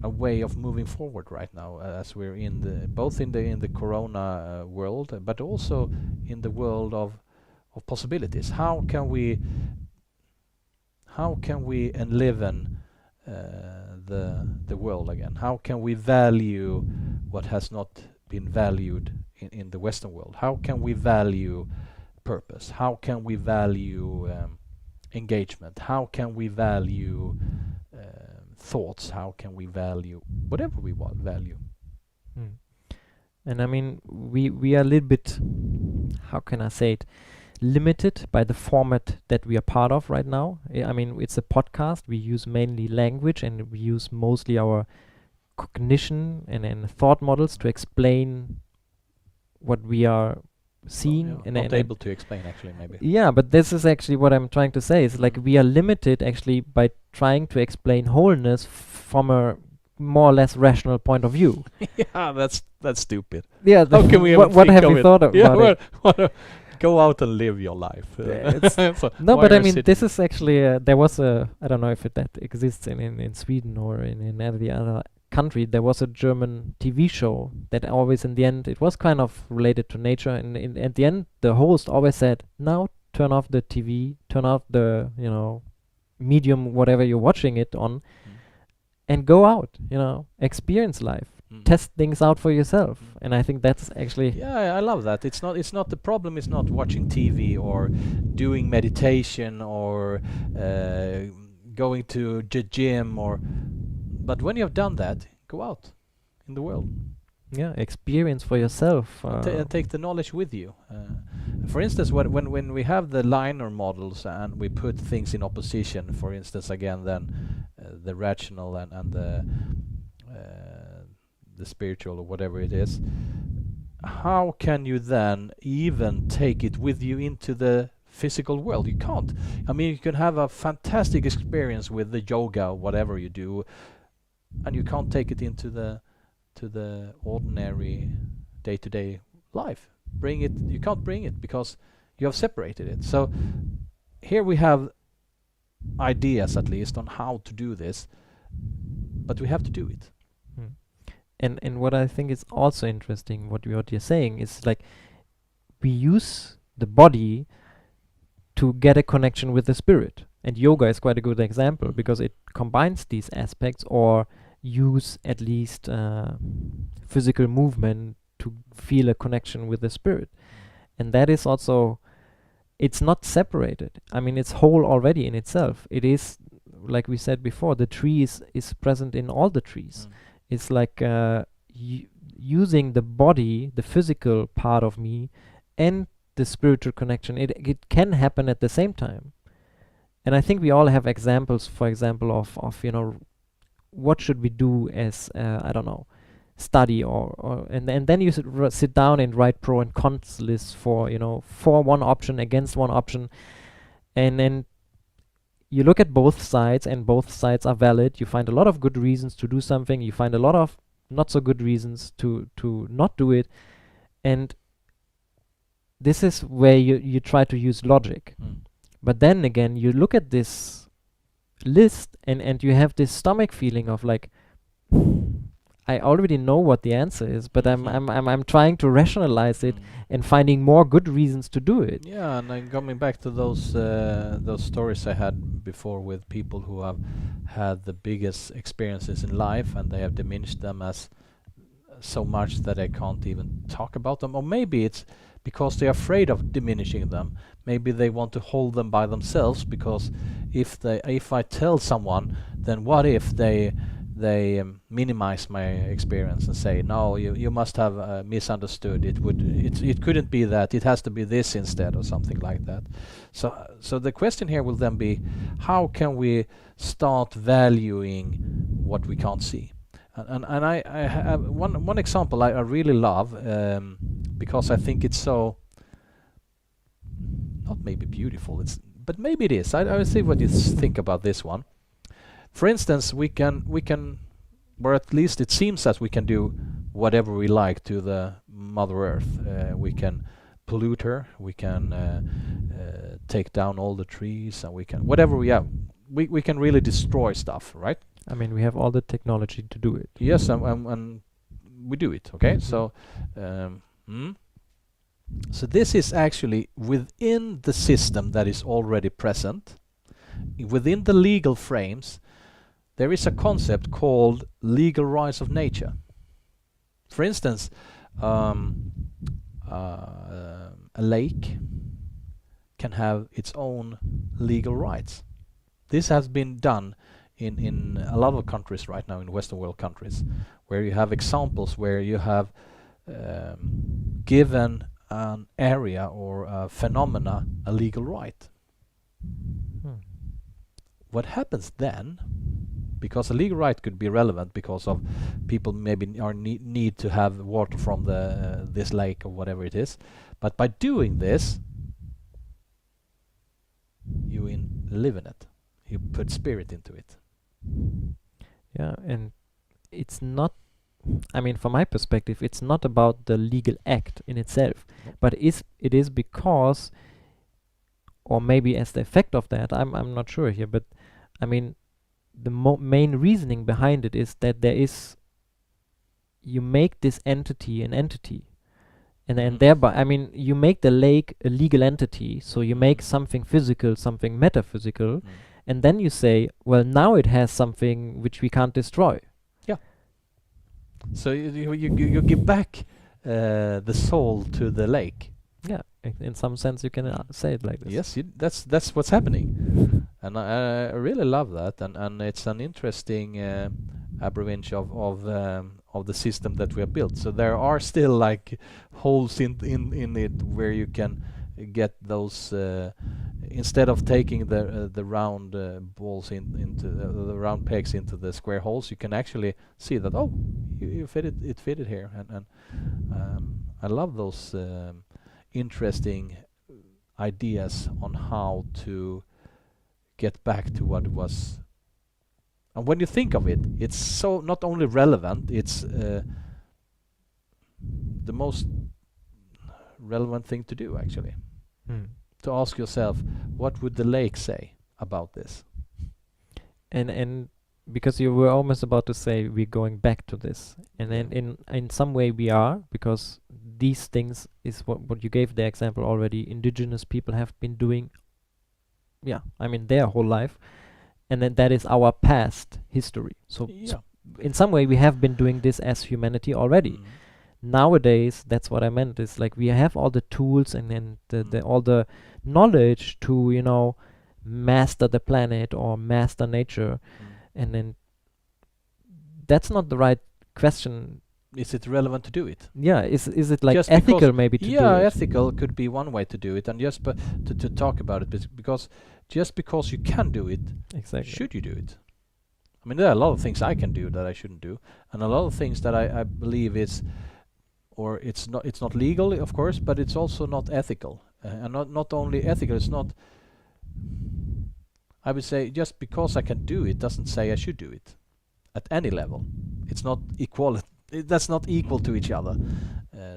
a way of moving forward right now, as we're both in the corona world, but also in the world of possibilities. How can we enliven the world again? How can we value what has not been valued in the Western world? How can we value purpose? How can we value engagement? How can we value thoughts? How can we value whatever we want value? And I mean, we are a little bit, how can I say it, limited by the format that we are part of right now. I mean, it's a podcast. We use mainly language and we use mostly our cognition and thought models to explain what we are seeing. And not able to explain, actually, maybe. Yeah, but this is actually what I'm trying to say. Is like we are limited actually by trying to explain wholeness from a more or less rational point of view. Yeah, that's stupid. Yeah, how can we what have you thought about it? Go out and live your life. So no, but I mean, this is actually there was a, I don't know if that exists in Sweden or in every other country. There was a German TV show that always in the end it was kind of related to nature, and at the end the host always said, "Now turn off the TV, turn off the medium, whatever you're watching it on, and go out, experience life, test things out for yourself." And I think that's actually, yeah, I love that. It's not the problem is not watching TV or doing meditation or going to the gym, but when you have done that, go out in the world. Yeah, experience for yourself. Take the knowledge with you. For instance, when we have the linear models and we put things in opposition, for instance, again, then the rational and the spiritual or whatever it is, how can you then even take it with you into the physical world? You can't. I mean, you can have a fantastic experience with the yoga or whatever you do, and you can't take it into the ordinary day-to-day life. You can't bring it because you have separated it. So here we have ideas, at least, on how to do this, but we have to do it. And what I think is also interesting, what you're saying, is like we use the body to get a connection with the spirit. And yoga is quite a good example because it combines these aspects, or use at least physical movement to feel a connection with the spirit. And that is also, it's not separated. I mean, it's whole already in itself. It is, like we said before, the tree is present in all the trees. It's like using the body, the physical part of me, and the spiritual connection. It can happen at the same time. And I think we all have examples, for example, of what should we do as I don't know, study or and then you sit down and write pro and cons lists for one option, against one option, and then you look at both sides, and both sides are valid. You find a lot of good reasons to do something. You find a lot of not so good reasons to not do it. And this is where you try to use logic. But then again, you look at this list and you have this stomach feeling of like, I already know what the answer is, but I'm trying to rationalize it and finding more good reasons to do it. Yeah, and I'm coming back to those stories I had before with people who have had the biggest experiences in life, and they have diminished them as so much that I can't even talk about them. Or maybe it's because they're afraid of diminishing them. Maybe they want to hold them by themselves, because if I tell someone, then what if they they minimize my experience and say, no, you must have misunderstood. It couldn't be that. It has to be this instead, or something like that. So the question here will then be, how can we start valuing what we can't see? And I have one example I really love, because I think it's so, not maybe beautiful, but maybe it is. I will see what you think about this one. For instance, we can, or at least it seems that we can do whatever we like to the Mother Earth. We can pollute her, we can take down all the trees, and we can, whatever we have, we can really destroy stuff, right? I mean, we have all the technology to do it. Yes, and we do it, okay? So, so this is actually within the system that is already present, within the legal frames. There is a concept called legal rights of nature. For instance, a lake can have its own legal rights. This has been done in a lot of countries right now, in Western world countries, where you have examples where you have given an area or a phenomena a legal right. What happens then? Because a legal right could be relevant because of people maybe are need to have water from this lake or whatever it is, but by doing this, you live in it. You put spirit into it. Yeah, and it's not, I mean, from my perspective, it's not about the legal act in itself, but it is because, or maybe as the effect of that, I'm not sure here, but I mean, the main reasoning behind it is that you make this entity an entity, and thereby, I mean, you make the lake a legal entity, so you make something physical, something metaphysical, and then you say, well, now it has something which we can't destroy. Yeah. So you give back the soul to the lake. Yeah, in some sense you can say it like this. Yes, that's what's happening, and I really love that, and it's an interesting aberration of the system that we have built. So there are still like holes in it where you can get those instead of taking the round balls into the round pegs into the square holes, you can actually see that, oh, you fitted here, and I love those interesting ideas on how to get back to what it was. And when you think of it, it's so not only relevant, it's the most relevant thing to do, actually. To ask yourself, what would the lake say about this? And because you were almost about to say we're going back to this, and then in some way we are, because these things is what you gave the example already. Indigenous people have been doing, I mean, their whole life, and then that is our past history. So in some way we have been doing this as humanity already. Nowadays, that's what I meant, is like we have all the tools and then all the knowledge to, you know, master the planet or master nature, and then that's not the right question. Is it relevant to do it? Yeah, is it like Just ethical maybe to do it? Yeah, ethical could be one way to do it, and just to talk about it, because just because you can do it, exactly, should you do it? I mean, there are a lot of things I can do that I shouldn't do, and a lot of things that I believe is, or it's not legal, of course, but it's also not ethical, and not only ethical. It's not. I would say just because I can do it doesn't say I should do it, at any level. It's not equal. That's not equal to each other.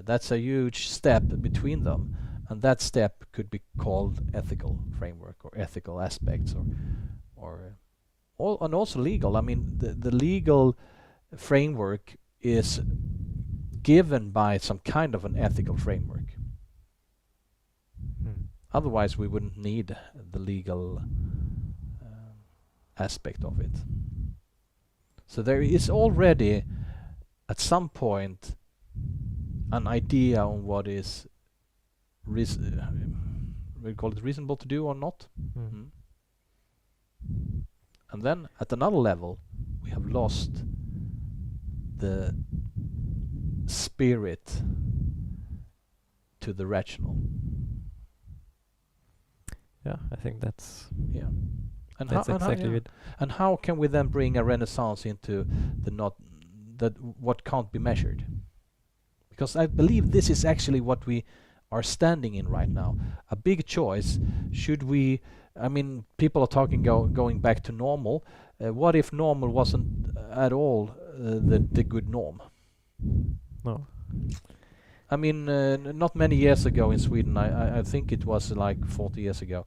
That's a huge step between them, and that step could be called ethical framework or ethical aspects, and also legal. I mean, the legal framework is given by some kind of an ethical framework. Otherwise, we wouldn't need the legal aspect of it. So there is already, at some point, an idea on what is we call it reasonable to do or not. And then at another level, we have lost the spirit to the rational. Yeah, I think that's Yeah. And that's exactly it. And how can we then bring a renaissance into the not that what can't be measured? Because I believe this is actually what we are standing in right now. A big choice. Should we? I mean, people are talking going back to normal. What if normal wasn't at all the good norm? No. I mean, not many years ago in Sweden, I think it was like 40 years ago,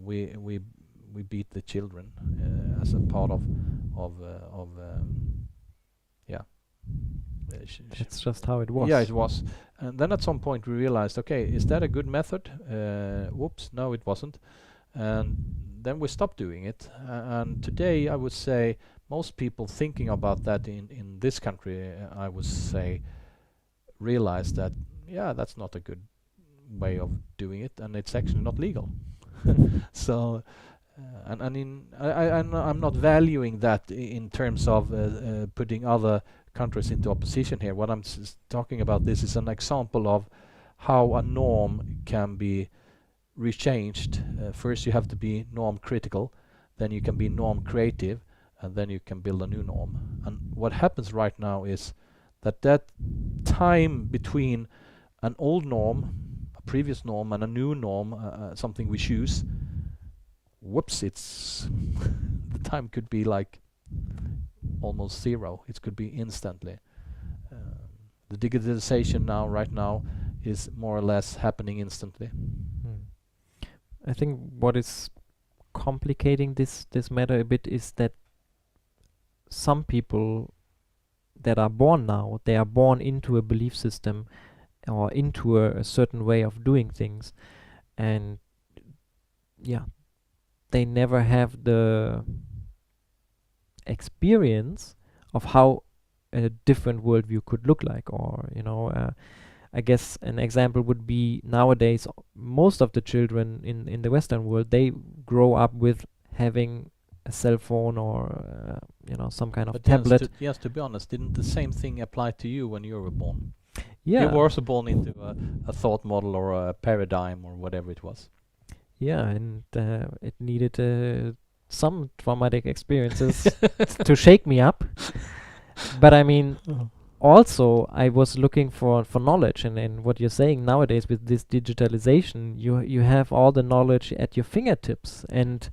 we beat the children as a part of yeah. It's just how it was. Yeah, it was. And then at some point we realized, okay, is that a good method? Whoops, no, it wasn't. And then we stopped doing it. And today I would say most people thinking about that in this country, I would say, realize that, yeah, that's not a good way of doing it, and it's actually not legal. So, I'm not valuing that in terms of putting other countries into opposition here. What I'm talking about, this is an example of how a norm can be rechanged. First you have to be norm critical, then you can be norm creative, and then you can build a new norm. And what happens right now is that time between an old norm, a previous norm, and a new norm, something we choose, whoops, it's the time could be like almost zero. It could be instantly. The digitalization right now is more or less happening instantly. I think what is complicating this matter a bit is that some people that are born now, they are born into a belief system or into a certain way of doing things, and yeah, they never have the experience of how a different worldview could look like. Or I guess an example would be nowadays most of the children in the Western world, they grow up with having a cell phone or some kind of tablet. Yes, to be honest, didn't the same thing apply to you when you were born? Yeah. You were also born into a thought model or a paradigm or whatever it was. Yeah, and it needed some traumatic experiences to shake me up. But I mean, also I was looking for knowledge, and what you're saying nowadays with this digitalization, you have all the knowledge at your fingertips, and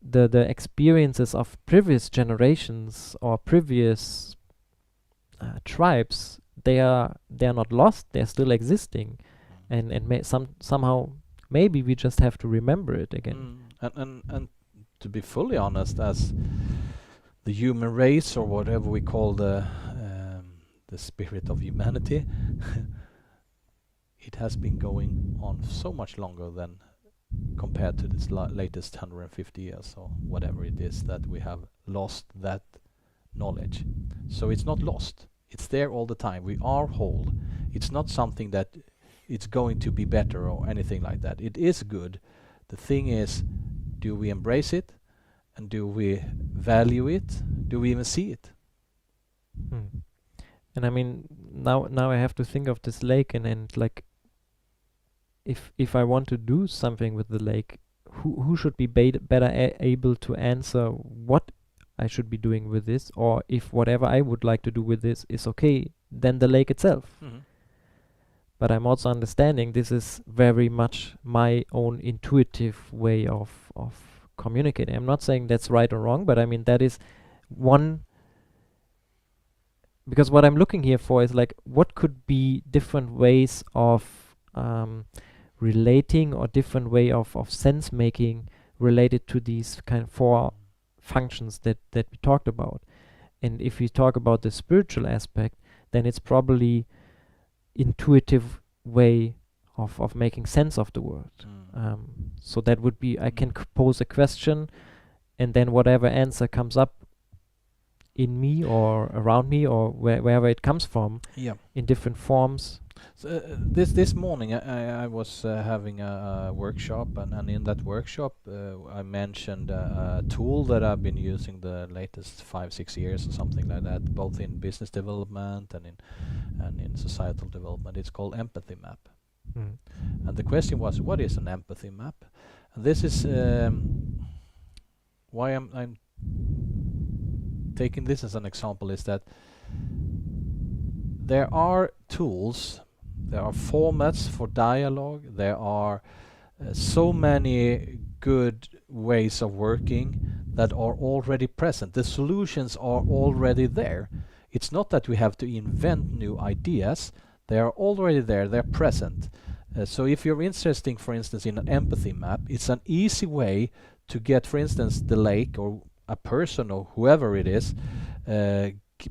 the experiences of previous generations or previous tribes, they are not lost, they're still existing, and somehow maybe we just have to remember it again. And to be fully honest, as the human race, or whatever we call the spirit of humanity, it has been going on so much longer than compared to this latest 150 years or whatever it is that we have lost that knowledge. So it's not lost, it's there all the time. We are whole. It's not something that it's going to be better or anything like that. It is good. The thing is, do we embrace it, and do we value it? Do we even see it? And I mean, now I have to think of this lake, and like, if I want to do something with the lake, who should be better able to answer what I should be doing with this, or if whatever I would like to do with this is okay, than the lake itself. But I'm also understanding this is very much my own intuitive way of communicating. I'm not saying that's right or wrong, but I mean that is one, because what I'm looking here for is like, what could be different ways of relating, or different way of sense making related to these kind of four functions that we talked about. And if we talk about the spiritual aspect, then it's probably intuitive way of making sense of the world. So that would be, I can pose a question, and then whatever answer comes up in me or around me or wherever it comes from, in different forms, So, this morning I was having a workshop, and in that workshop I mentioned a tool that I've been using the latest 5-6 years or something like that, both in business development and in societal development. It's called empathy map. Mm. And the question was, what is an empathy map? And this is why I'm taking this as an example, is that there are tools, there are formats for dialogue, there are so many good ways of working that are already present. The solutions are already there. It's not that we have to invent new ideas. They are already there, they're present. So if you're interested, for instance, in an empathy map, it's an easy way to get, for instance, the lake or a person or whoever it is,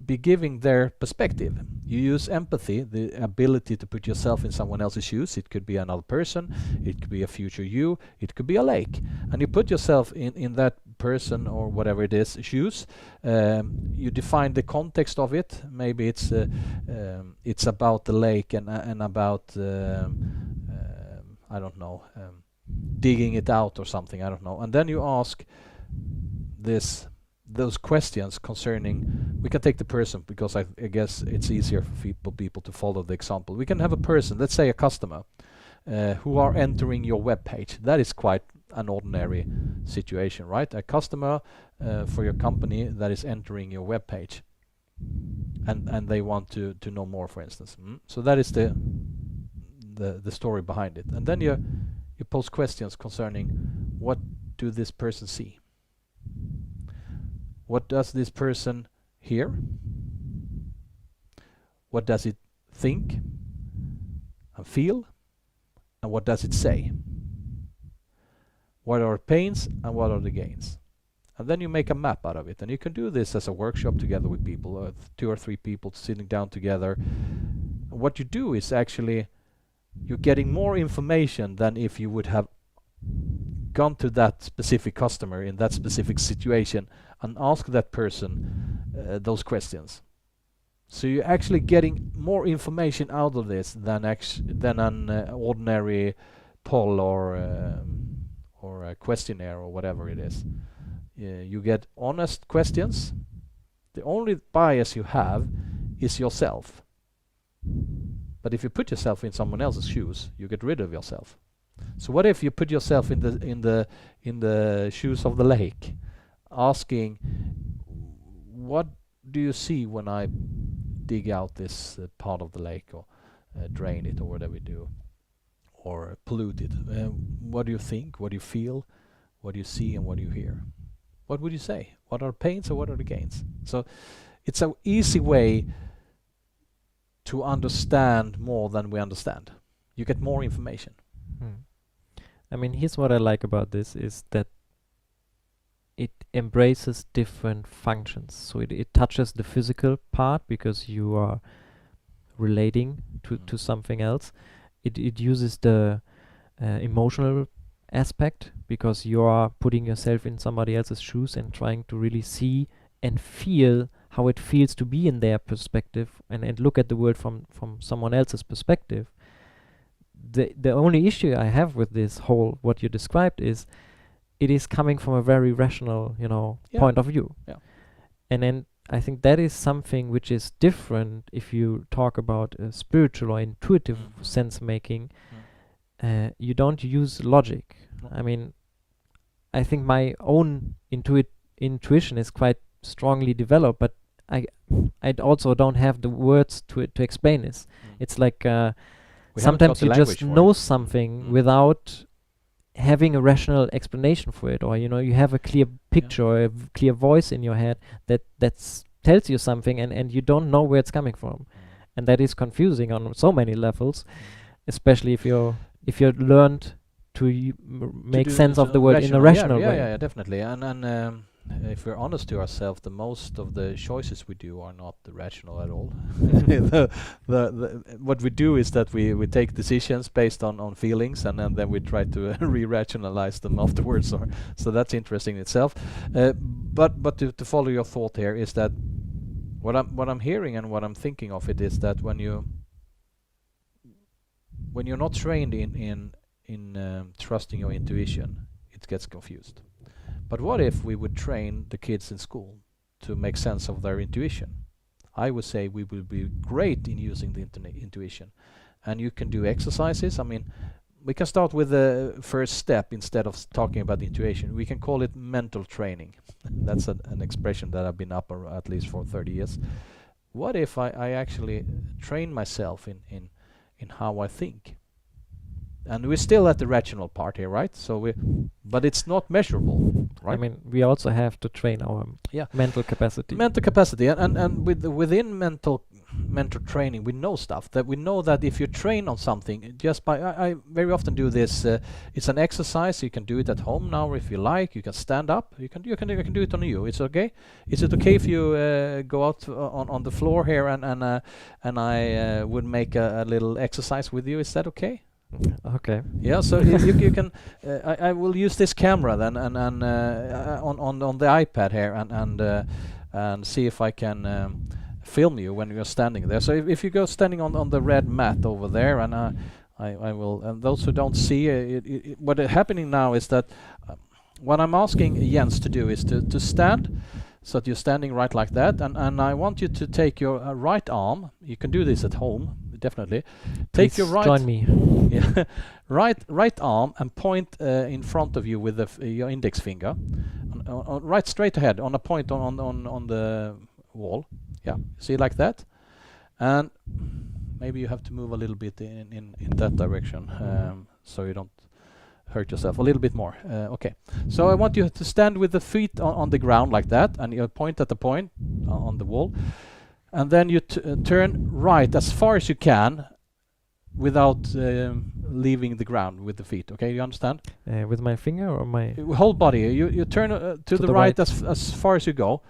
be giving their perspective. You use empathy, the ability to put yourself in someone else's shoes. It could be another person, it could be a future you, it could be a lake. And you put yourself in that person or whatever it is, shoes. You define the context of it. Maybe it's about the lake and about, I don't know, digging it out or something, I don't know. And then you ask those questions concerning, we can take the person because I guess it's easier for people to follow the example. We can have a person, let's say a customer, who are entering your web page. That is quite an ordinary situation, right? A customer for your company that is entering your web page, and they want to know more, for instance. So that is the story behind it. And then you pose questions concerning, what do this person see? What does this person hear? What does it think and feel? And what does it say? What are pains and what are the gains? And then you make a map out of it. And you can do this as a workshop together with people, 2 or 3 people sitting down together. And what you do is actually, you're getting more information than if you would have gone to that specific customer in that specific situation and ask that person those questions. So you're actually getting more information out of this than an ordinary poll or a questionnaire or whatever it is. You get honest questions. The only bias you have is yourself. But if you put yourself in someone else's shoes, you get rid of yourself. So what if you put yourself in the shoes of the lake, asking, what do you see when I dig out this part of the lake, or drain it, or whatever we do, or pollute it? What do you think? What do you feel? What do you see? And what do you hear? What would you say? What are the pains or what are the gains? So it's an easy way to understand more than we understand. You get more information. I mean, here's what I like about this, is that it embraces different functions. So it touches the physical part because you are relating to something else. It uses the emotional aspect because you are putting yourself in somebody else's shoes and trying to really see and feel how it feels to be in their perspective, and look at the world from someone else's perspective. The only issue I have with this whole, what you described, is it is coming from a very rational, point of view. Yeah. And then I think that is something which is different if you talk about spiritual or intuitive sense making. You don't use logic. No. I mean, I think my own intuition is quite strongly developed, but I also don't have the words to explain this. It's like sometimes you just know something without having a rational explanation for it, or you have a clear picture or a clear voice in your head that tells you something, and you don't know where it's coming from, and that is confusing on so many levels, especially if you learned to make sense of the world in a rational way. Yeah, definitely. And if we're honest to ourselves, the most of the choices we do are not rational at all. What we do is that we take decisions based on feelings, and then we try to re-rationalize them afterwards. So that's interesting in itself. But to follow your thought here, is that what I'm hearing and what I'm thinking of it is that when when you're not trained in trusting your intuition, it gets confused. But what if we would train the kids in school to make sense of their intuition? I would say we would be great in using the intuition. And you can do exercises. I mean, we can start with the first step instead of talking about intuition. We can call it mental training. That's an expression that I've been up at least for 30 years. What if I actually train myself in how I think? And we're still at the rational part here, right? But it's not measurable, right? I mean, we also have to train our mental capacity. Mental capacity, and within mental training, we know stuff that we know that if you train on something, just by I very often do this. It's an exercise. You can do it at home now, if you like. You can stand up. You can do it on you. It's okay. Is it okay if you go out on the floor here and I would make a little exercise with you? Is that okay? Okay. Yeah, so you can. I will use this camera then, and on the iPad here, and see if I can film you when you're standing there. So if you go standing on the red mat over there, and I will. And those who don't see what is happening now is that what I'm asking Jens to do is to stand. So that you're standing right like that, and I want you to take your right arm. You can do this at home, definitely. Take Please your right. join me. Yeah, right arm and point in front of you with your index finger, right straight ahead on a point on the wall. Yeah, see, like that, and maybe you have to move a little bit in that direction, so you don't hurt yourself a little bit more. Okay, so I want you to stand with the feet on the ground like that, and you point at the point on the wall, and then you turn right as far as you can without leaving the ground with the feet. Okay, you understand? With my finger or my whole body. You turn to the right as far as you go,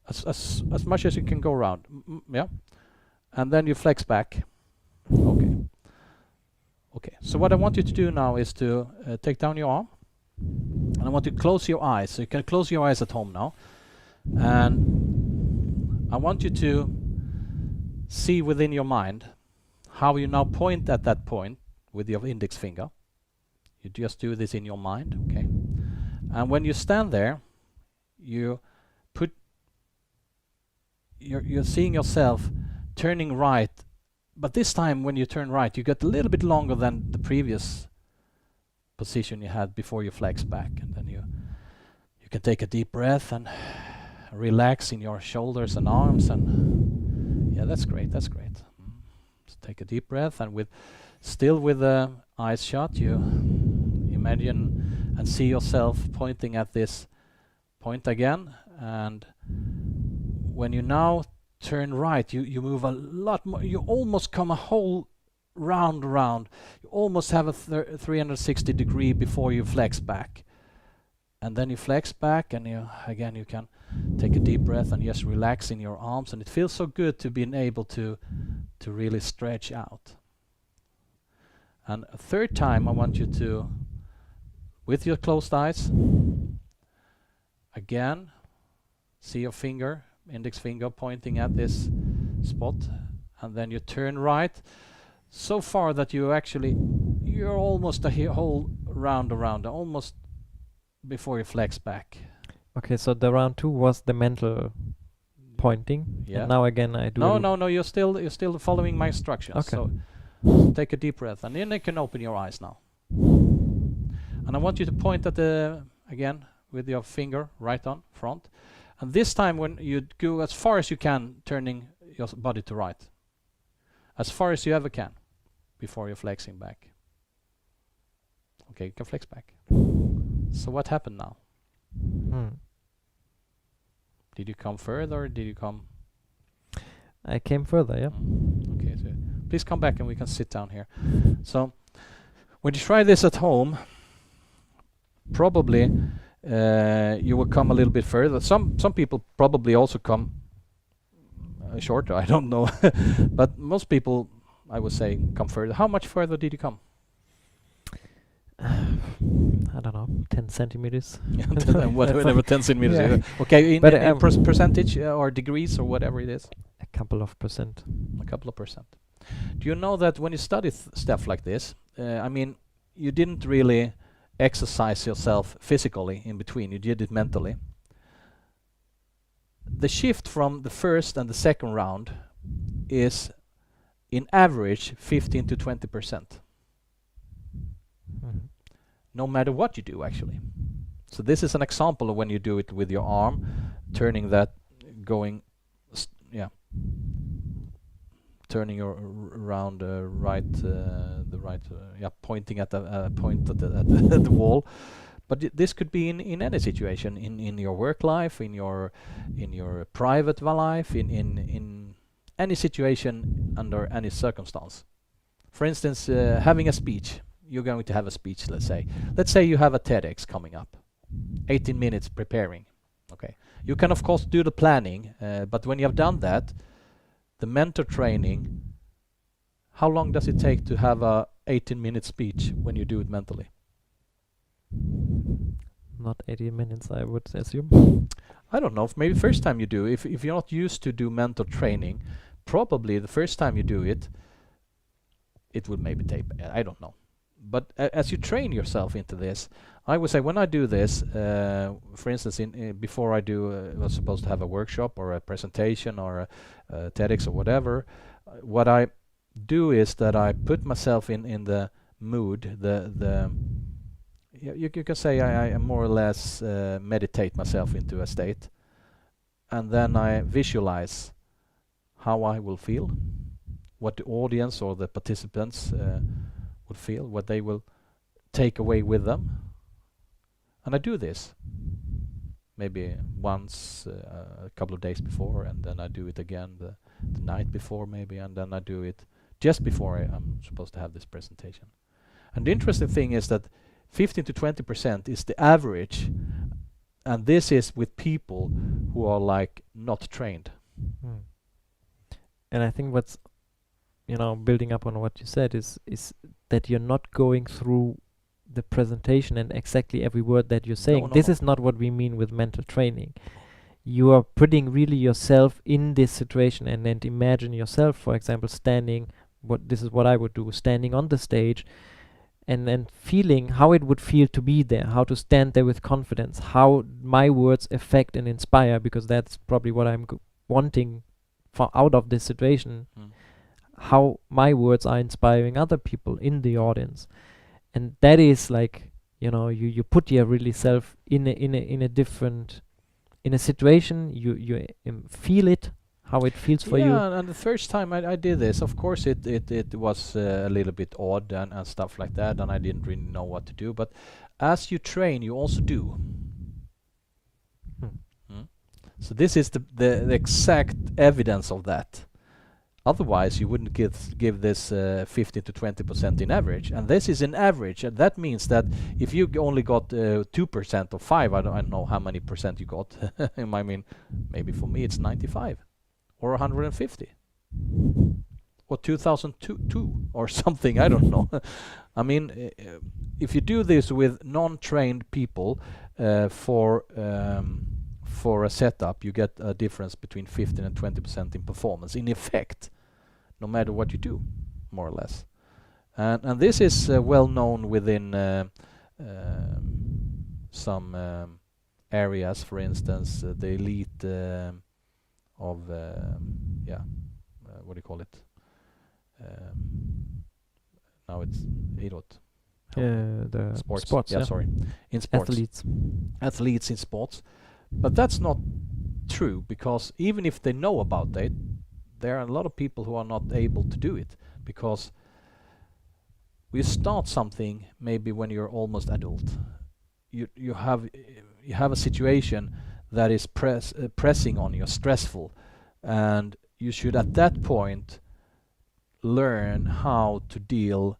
as much as you can go around. Yeah, and then you flex back. Okay. Okay, so what I want you to do now is to take down your arm, and I want you to close your eyes. So you can close your eyes at home now, and I want you to see within your mind how you now point at that point with your index finger. You just do this in your mind, okay? And when you stand there, you're seeing yourself turning right. But this time when you turn right, you get a little bit longer than the previous position you had before you flex back. And then you can take a deep breath and relax in your shoulders and arms. And yeah, that's great, that's great. So take a deep breath, and still with the eyes shut, you imagine and see yourself pointing at this point again. And when you now turn right, you move a lot more. You almost come a whole round around. You almost have a 360 degree before you flex back, and then you flex back, and you can take a deep breath and just relax in your arms. And it feels so good to be able to really stretch out. And a third time, I want you to, with your closed eyes, again see your finger, index finger, pointing at this spot, and then you turn right so far that you're almost a whole round around, almost before you flex back. Okay, so the round 2 was the mental pointing. Yeah. And now again I do. No. You're still following my instructions. Okay. So take a deep breath, and then you can open your eyes now. And I want you to point at again with your finger right on front. And this time when you go as far as you can, turning your body to right. As far as you ever can before you're flexing back. Okay, you can flex back. So what happened now? Did you come further, or did you come? I came further, yeah. Okay, so please come back and we can sit down here. So when you try this at home, probably you will come a little bit further. Some people probably also come shorter, I don't know. But most people, I would say, come further. How much further did you come? I don't know, 10 centimeters. Whatever 10 centimeters. Yeah. Okay, But, in percentage or degrees or whatever it is? A couple of percent. A couple of percent. Do you know that when you study stuff like this, I mean, you didn't really exercise yourself physically in between, you did it mentally. The shift from the first and the second round is in average 15 to 20%. No matter what you do, actually. So this is an example of when you do it with your arm, turning that, going, turning your around pointing at the point at the wall. But this could be in any situation, in your work life, in your private life, in any situation under any circumstance. For instance, having a speech. You're going to have a speech, let's say. Let's say you have a TEDx coming up. 18 minutes preparing. Okay. You can of course do the planning, but when you have done that, the mentor training, how long does it take to have a 18-minute speech when you do it mentally? Not 18 minutes, I would assume. I don't know, maybe first time you do, if you're not used to do mentor training, probably the first time you do it, it would maybe take, I don't know. But as you train yourself into this, I would say when I do this, for instance, before I do, was supposed to have a workshop or a presentation or a TEDx or whatever, what I do is that I put myself in the mood, you can say I more or less meditate myself into a state, and then I visualize how I will feel, what the audience or the participants would feel, what they will take away with them. And I do this maybe once a couple of days before, and then I do it again the night before maybe, and then I do it just before I'm supposed to have this presentation. And the interesting thing is that 15 to 20% is the average, and this is with people who are like not trained. And I think what's, building up on what you said is that you're not going through the presentation and exactly every word that you're saying. This is not what we mean with mental training. You are putting really yourself in this situation, and then imagine yourself, for example, standing, this is what I would do, standing on the stage, and then feeling how it would feel to be there, how to stand there with confidence, how my words affect and inspire, because that's probably what I'm wanting out of this situation. How my words are inspiring other people in the audience. And that is like, you put your really self in a different, in a situation, you feel it, how it feels for you. Yeah, and the first time I did this, of course it was a little bit odd and stuff like that, and I didn't really know what to do, but as you train, you also do. So this is the exact evidence of that. Otherwise, you wouldn't give this 15 to 20% in average, and this is an average, and that means that if you only got 2% or 5, I don't know how many percent you got. I mean, maybe for me it's 95 or 150 or 2002 or something. I don't know. I mean, if you do this with non-trained people for a setup, you get a difference between 15 and 20% in performance, in effect, no matter what you do, more or less. And this is well known within some areas, for instance, the elite of, what do you call it? Now it's idrott. The sports, yeah, sorry. In sports. Athletes in sports. But that's not true, because even if they know about it, there are a lot of people who are not able to do it, because we start something maybe when you're almost adult. You have a situation that is pressing on you, stressful, and you should at that point learn how to deal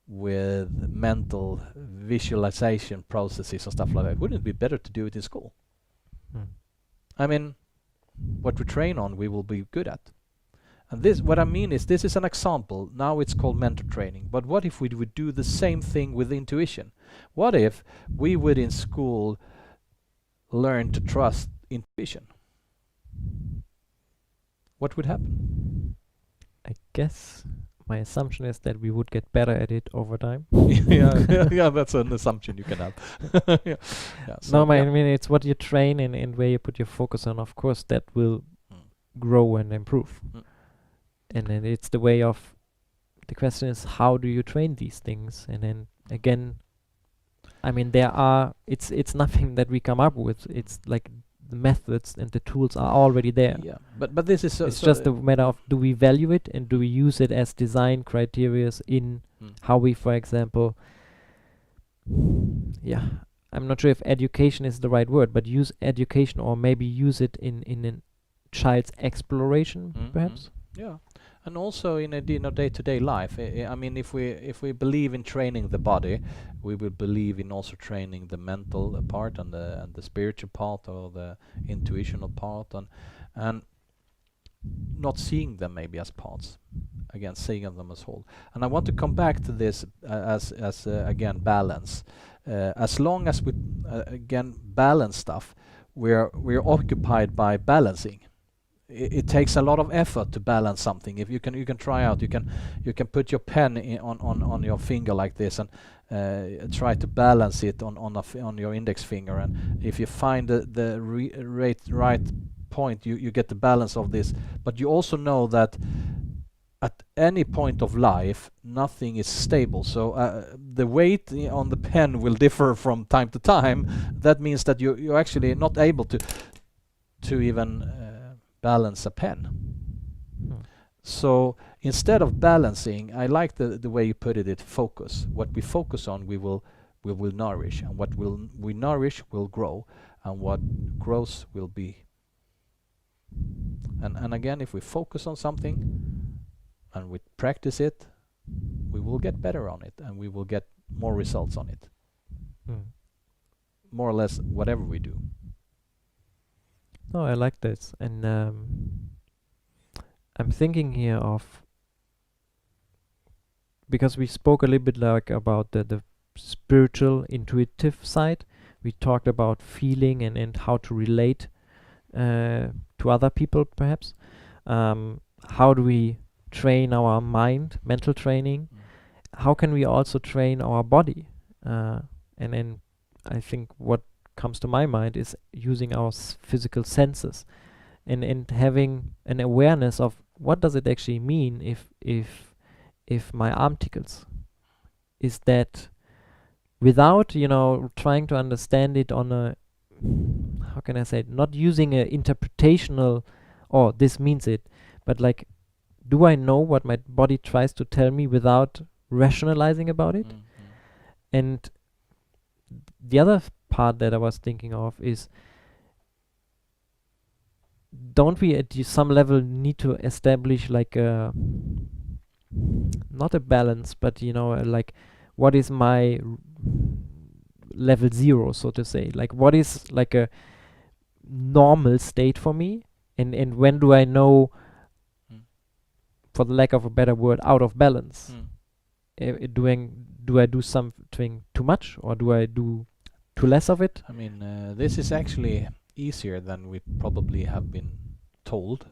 with mental visualization processes and stuff like that. Wouldn't it be better to do it in school? I mean, what we train on, we will be good at. And this, what I mean is, this is an example. Now it's called mentor training. But what if we would do the same thing with intuition? What if we would in school learn to trust intuition? What would happen? I guess my assumption is that we would get better at it over time. Yeah, that's an assumption you can have. Yeah. No, I yeah. mean, it's what you train and where you put your focus on. Of course, that will Mm. grow and improve. Mm. And then it's the way of, the question is, how do you train these things? And then again, I mean, it's nothing that we come up with. It's like the methods and the tools are already there. Yeah, but this is It's just a matter of, do we value it and do we use it as design criteria in how we, for example, I'm not sure if education is the right word, but use education, or maybe use it in a child's exploration, perhaps. Yeah, and also in a day-to-day life. I mean, if we believe in training the body, we will believe in also training the mental part and the spiritual part, or the intuitional part, and not seeing them maybe as parts, again seeing them as whole. And I want to come back to this as again balance. As long as we again balance stuff, we're occupied by balancing. It takes a lot of effort to balance something. If you can try out, you can put your pen on your finger like this and try to balance it on your index finger, and if you find the right point, you get the balance of this. But you also know that at any point of life nothing is stable, so the weight on the pen will differ from time to time. That means that you're actually not able to even balance a pen. So instead of balancing, I like the way you put it, focus. What we focus on, we will nourish, and what we nourish will grow, and what grows will be. And again, if we focus on something and we practice it, we will get better on it, and we will get more results on it. More or less whatever we do. No, I like this, and I'm thinking here of, because we spoke a little bit like about the spiritual intuitive side. We talked about feeling and how to relate to other people, perhaps. How do we train our mind, mental training? How can we also train our body? And then I think what comes to my mind is using our physical senses and having an awareness of what does it actually mean if my arm tickles. Is that, without trying to understand it on a, how can I say it, not using a interpretational, oh, this means it, but like, do I know what my body tries to tell me without rationalizing about it? And the other part that I was thinking of is, don't we at some level need to establish like a, not a balance, but like, what is my level 0, so to say? Like, what is like a normal state for me, and when do I know, for the lack of a better word, out of balance? Do I do something too much, or do I do too less of it? I mean, this is actually easier than we probably have been told.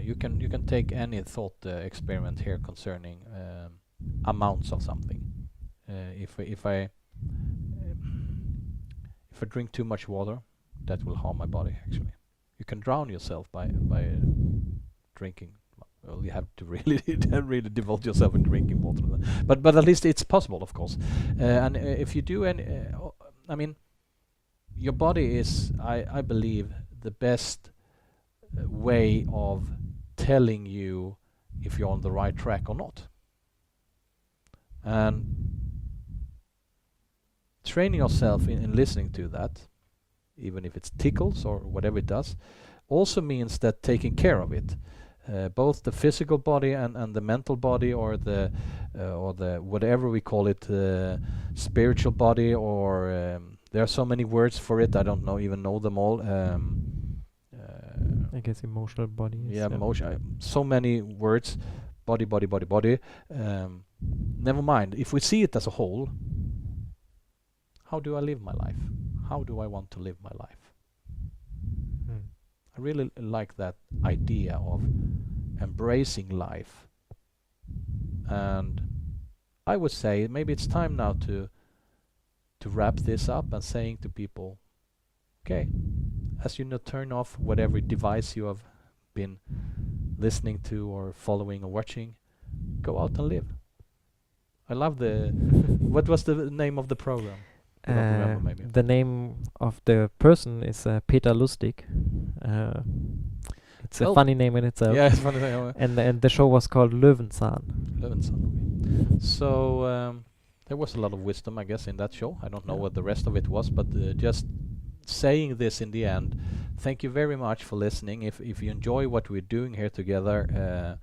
You can take any thought experiment here concerning amounts of something. If I drink too much water, that will harm my body. Actually, you can drown yourself by drinking. Well, you have to really devote yourself in drinking water. But at least it's possible, of course. And if you do any, I mean, your body is, I believe, the best way of telling you if you're on the right track or not. And training yourself in listening to that, even if it tickles or whatever it does, also means that taking care of it. Both the physical body and the mental body, or the whatever we call it, spiritual body, or there are so many words for it. I don't even know them all. I guess emotional body. Emotion. So many words. Body. Never mind. If we see it as a whole, how do I live my life? How do I want to live my life? I really like that idea of embracing life And I would say maybe it's time now to wrap this up and saying to people, okay, as you know, turn off whatever device you have been listening to or following or watching, go out and live. I love the what was the name of the program? I don't remember maybe. The name of the person is Peter Lustig. It's a funny name in itself. Yeah, it's funny name. And the show was called Löwenzahn. Löwenzahn. So there was a lot of wisdom, I guess, in that show. I don't know what the rest of it was, but just saying this in the end, thank you very much for listening. If you enjoy what we're doing here together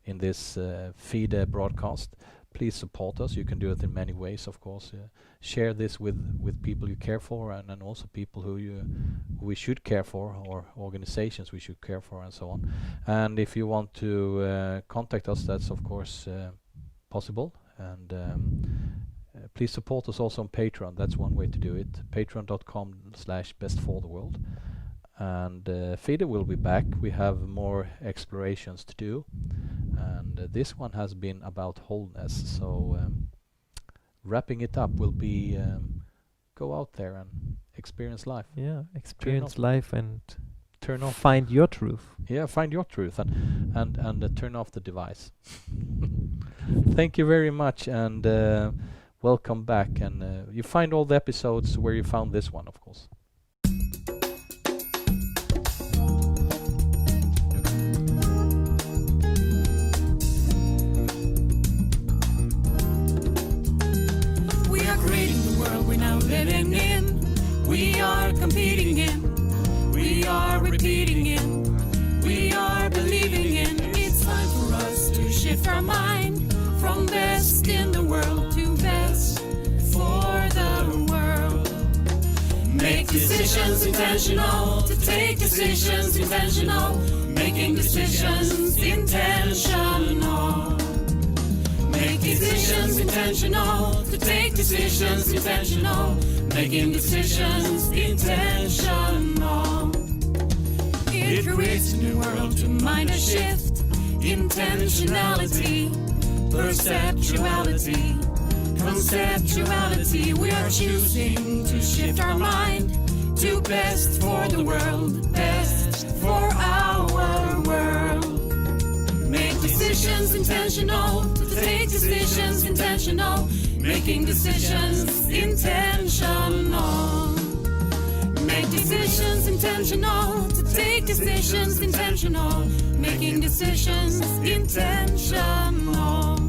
in this FiDE broadcast, please support us. You can do it in many ways, of course. Share this with people you care for, and also people who we should care for, or organizations we should care for, and so on. And if you want to contact us, that's of course possible. And please support us also on Patreon. That's one way to do it. Patreon.com/bestfortheworld. And FiDE will be back. We have more explorations to do. And this one has been about wholeness. So wrapping it up will be go out there and experience life. Yeah, experience life and turn off. Find your truth. Yeah, find your truth and turn off the device. Thank you very much, and welcome back. And you find all the episodes where you found this one, of course. Living in, we are competing in, we are repeating in, we are believing in. It's time for us to shift our mind from best in the world to best for the world. Make decisions intentional, to take decisions intentional, making decisions intentional. Make decisions intentional, to take decisions intentional, making decisions intentional. It creates a new world to mind a shift, intentionality, perceptuality, conceptuality. We are choosing to shift our mind to best for the world, best for our world. Make decisions intentional, to take decisions intentional, making decisions intentional. Make decisions intentional, to take decisions intentional, making decisions intentional.